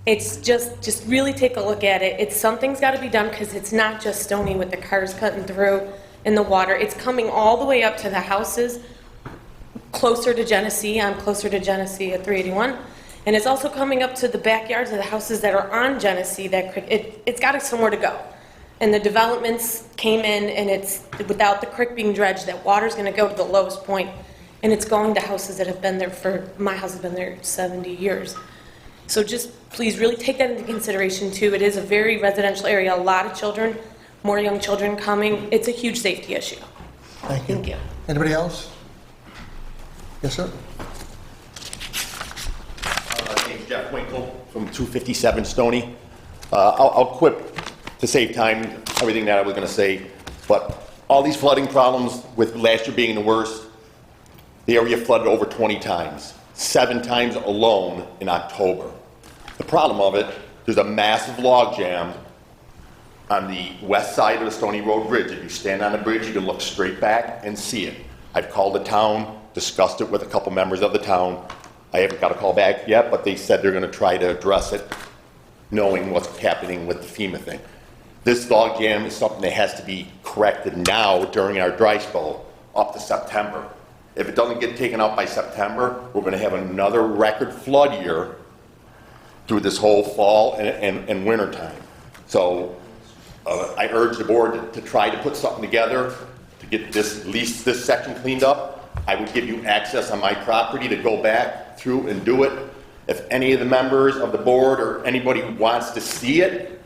It's just really take a look at it. Something's got to be done because it's not just Stony with the cars cutting through in the water. It's coming all the way up to the houses closer to Genesee. I'm closer to Genesee at 381. And it's also coming up to the backyards of the houses that are on Genesee. It's got somewhere to go. And the developments came in, and it's without the creek being dredged, that water's going to go to the lowest point, and it's going to houses that have been there my house has been there 70 years. So just please really take that into consideration too. It is a very residential area, a lot of children, more young children coming. It's a huge safety issue. Thank you. Thank you. Anybody else? Yes, sir. Name's Jeff Winkle from 257 Stony. I'll quit to save time, everything that I was going to say, but all these flooding problems, with last year being the worst, the area flooded over 20 times, 7 times alone in October. The problem of it, there's a massive log jam on the west side of the Stony Road Bridge. If you stand on the bridge, you can look straight back and see it. I've called the town, discussed it with a couple members of the town. I haven't got a call back yet, but they said they're going to try to address it, knowing what's happening with the FEMA thing. This log jam is something that has to be corrected now during our dry spell up to September. If it doesn't get taken out by September, we're going to have another record flood year through this whole fall and winter time. So I urge the board to try to put something together to get this, at least this section cleaned up. I would give you access on my property to go back through and do it. If any of the members of the board or anybody wants to see it,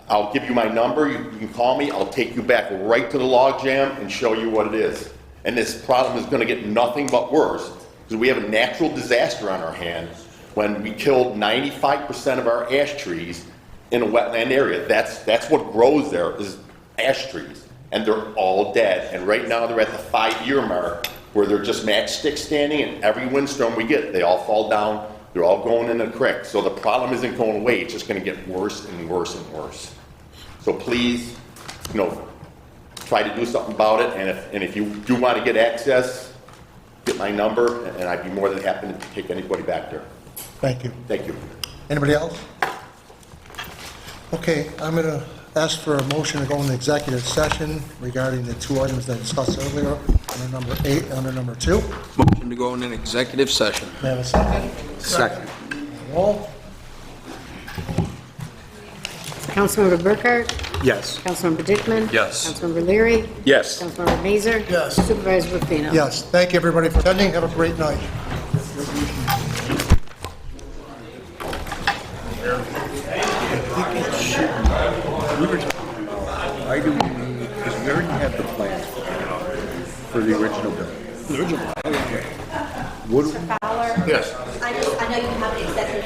I'll give you my number. You can call me. I'll take you back right to the log jam and show you what it is. And this problem is going to get nothing but worse because we have a natural disaster on our hands when we killed 95% of our ash trees in a wetland area. That's what grows there is ash trees, and they're all dead. And right now they're at the 5-year mark where they're just matchstick standing, and every windstorm we get, they all fall down. They're all going in the creek. So the problem isn't going away. It's just going to get worse and worse and worse. So please, try to do something about it. And if you do want to get access, get my number, and I'd be more than happy to take anybody back there. Thank you. Thank you. Anybody else? Okay, I'm going to ask for a motion to go into executive session regarding the 2 items that I discussed earlier, under number 8 and under number 2. Motion to go in an executive session. May I have a second? Second. Roll. Councilmember Burkhart? Yes. Councilmember Dickman? Yes. Councilmember Leary? Yes. Councilmember Mazer? Yes. Supervisor Rufino? Yes, thank you, everybody, for attending. Have a great night. Why do we need, because we already have the plans for the original building. The original. What do we? Yes. I know you have an executive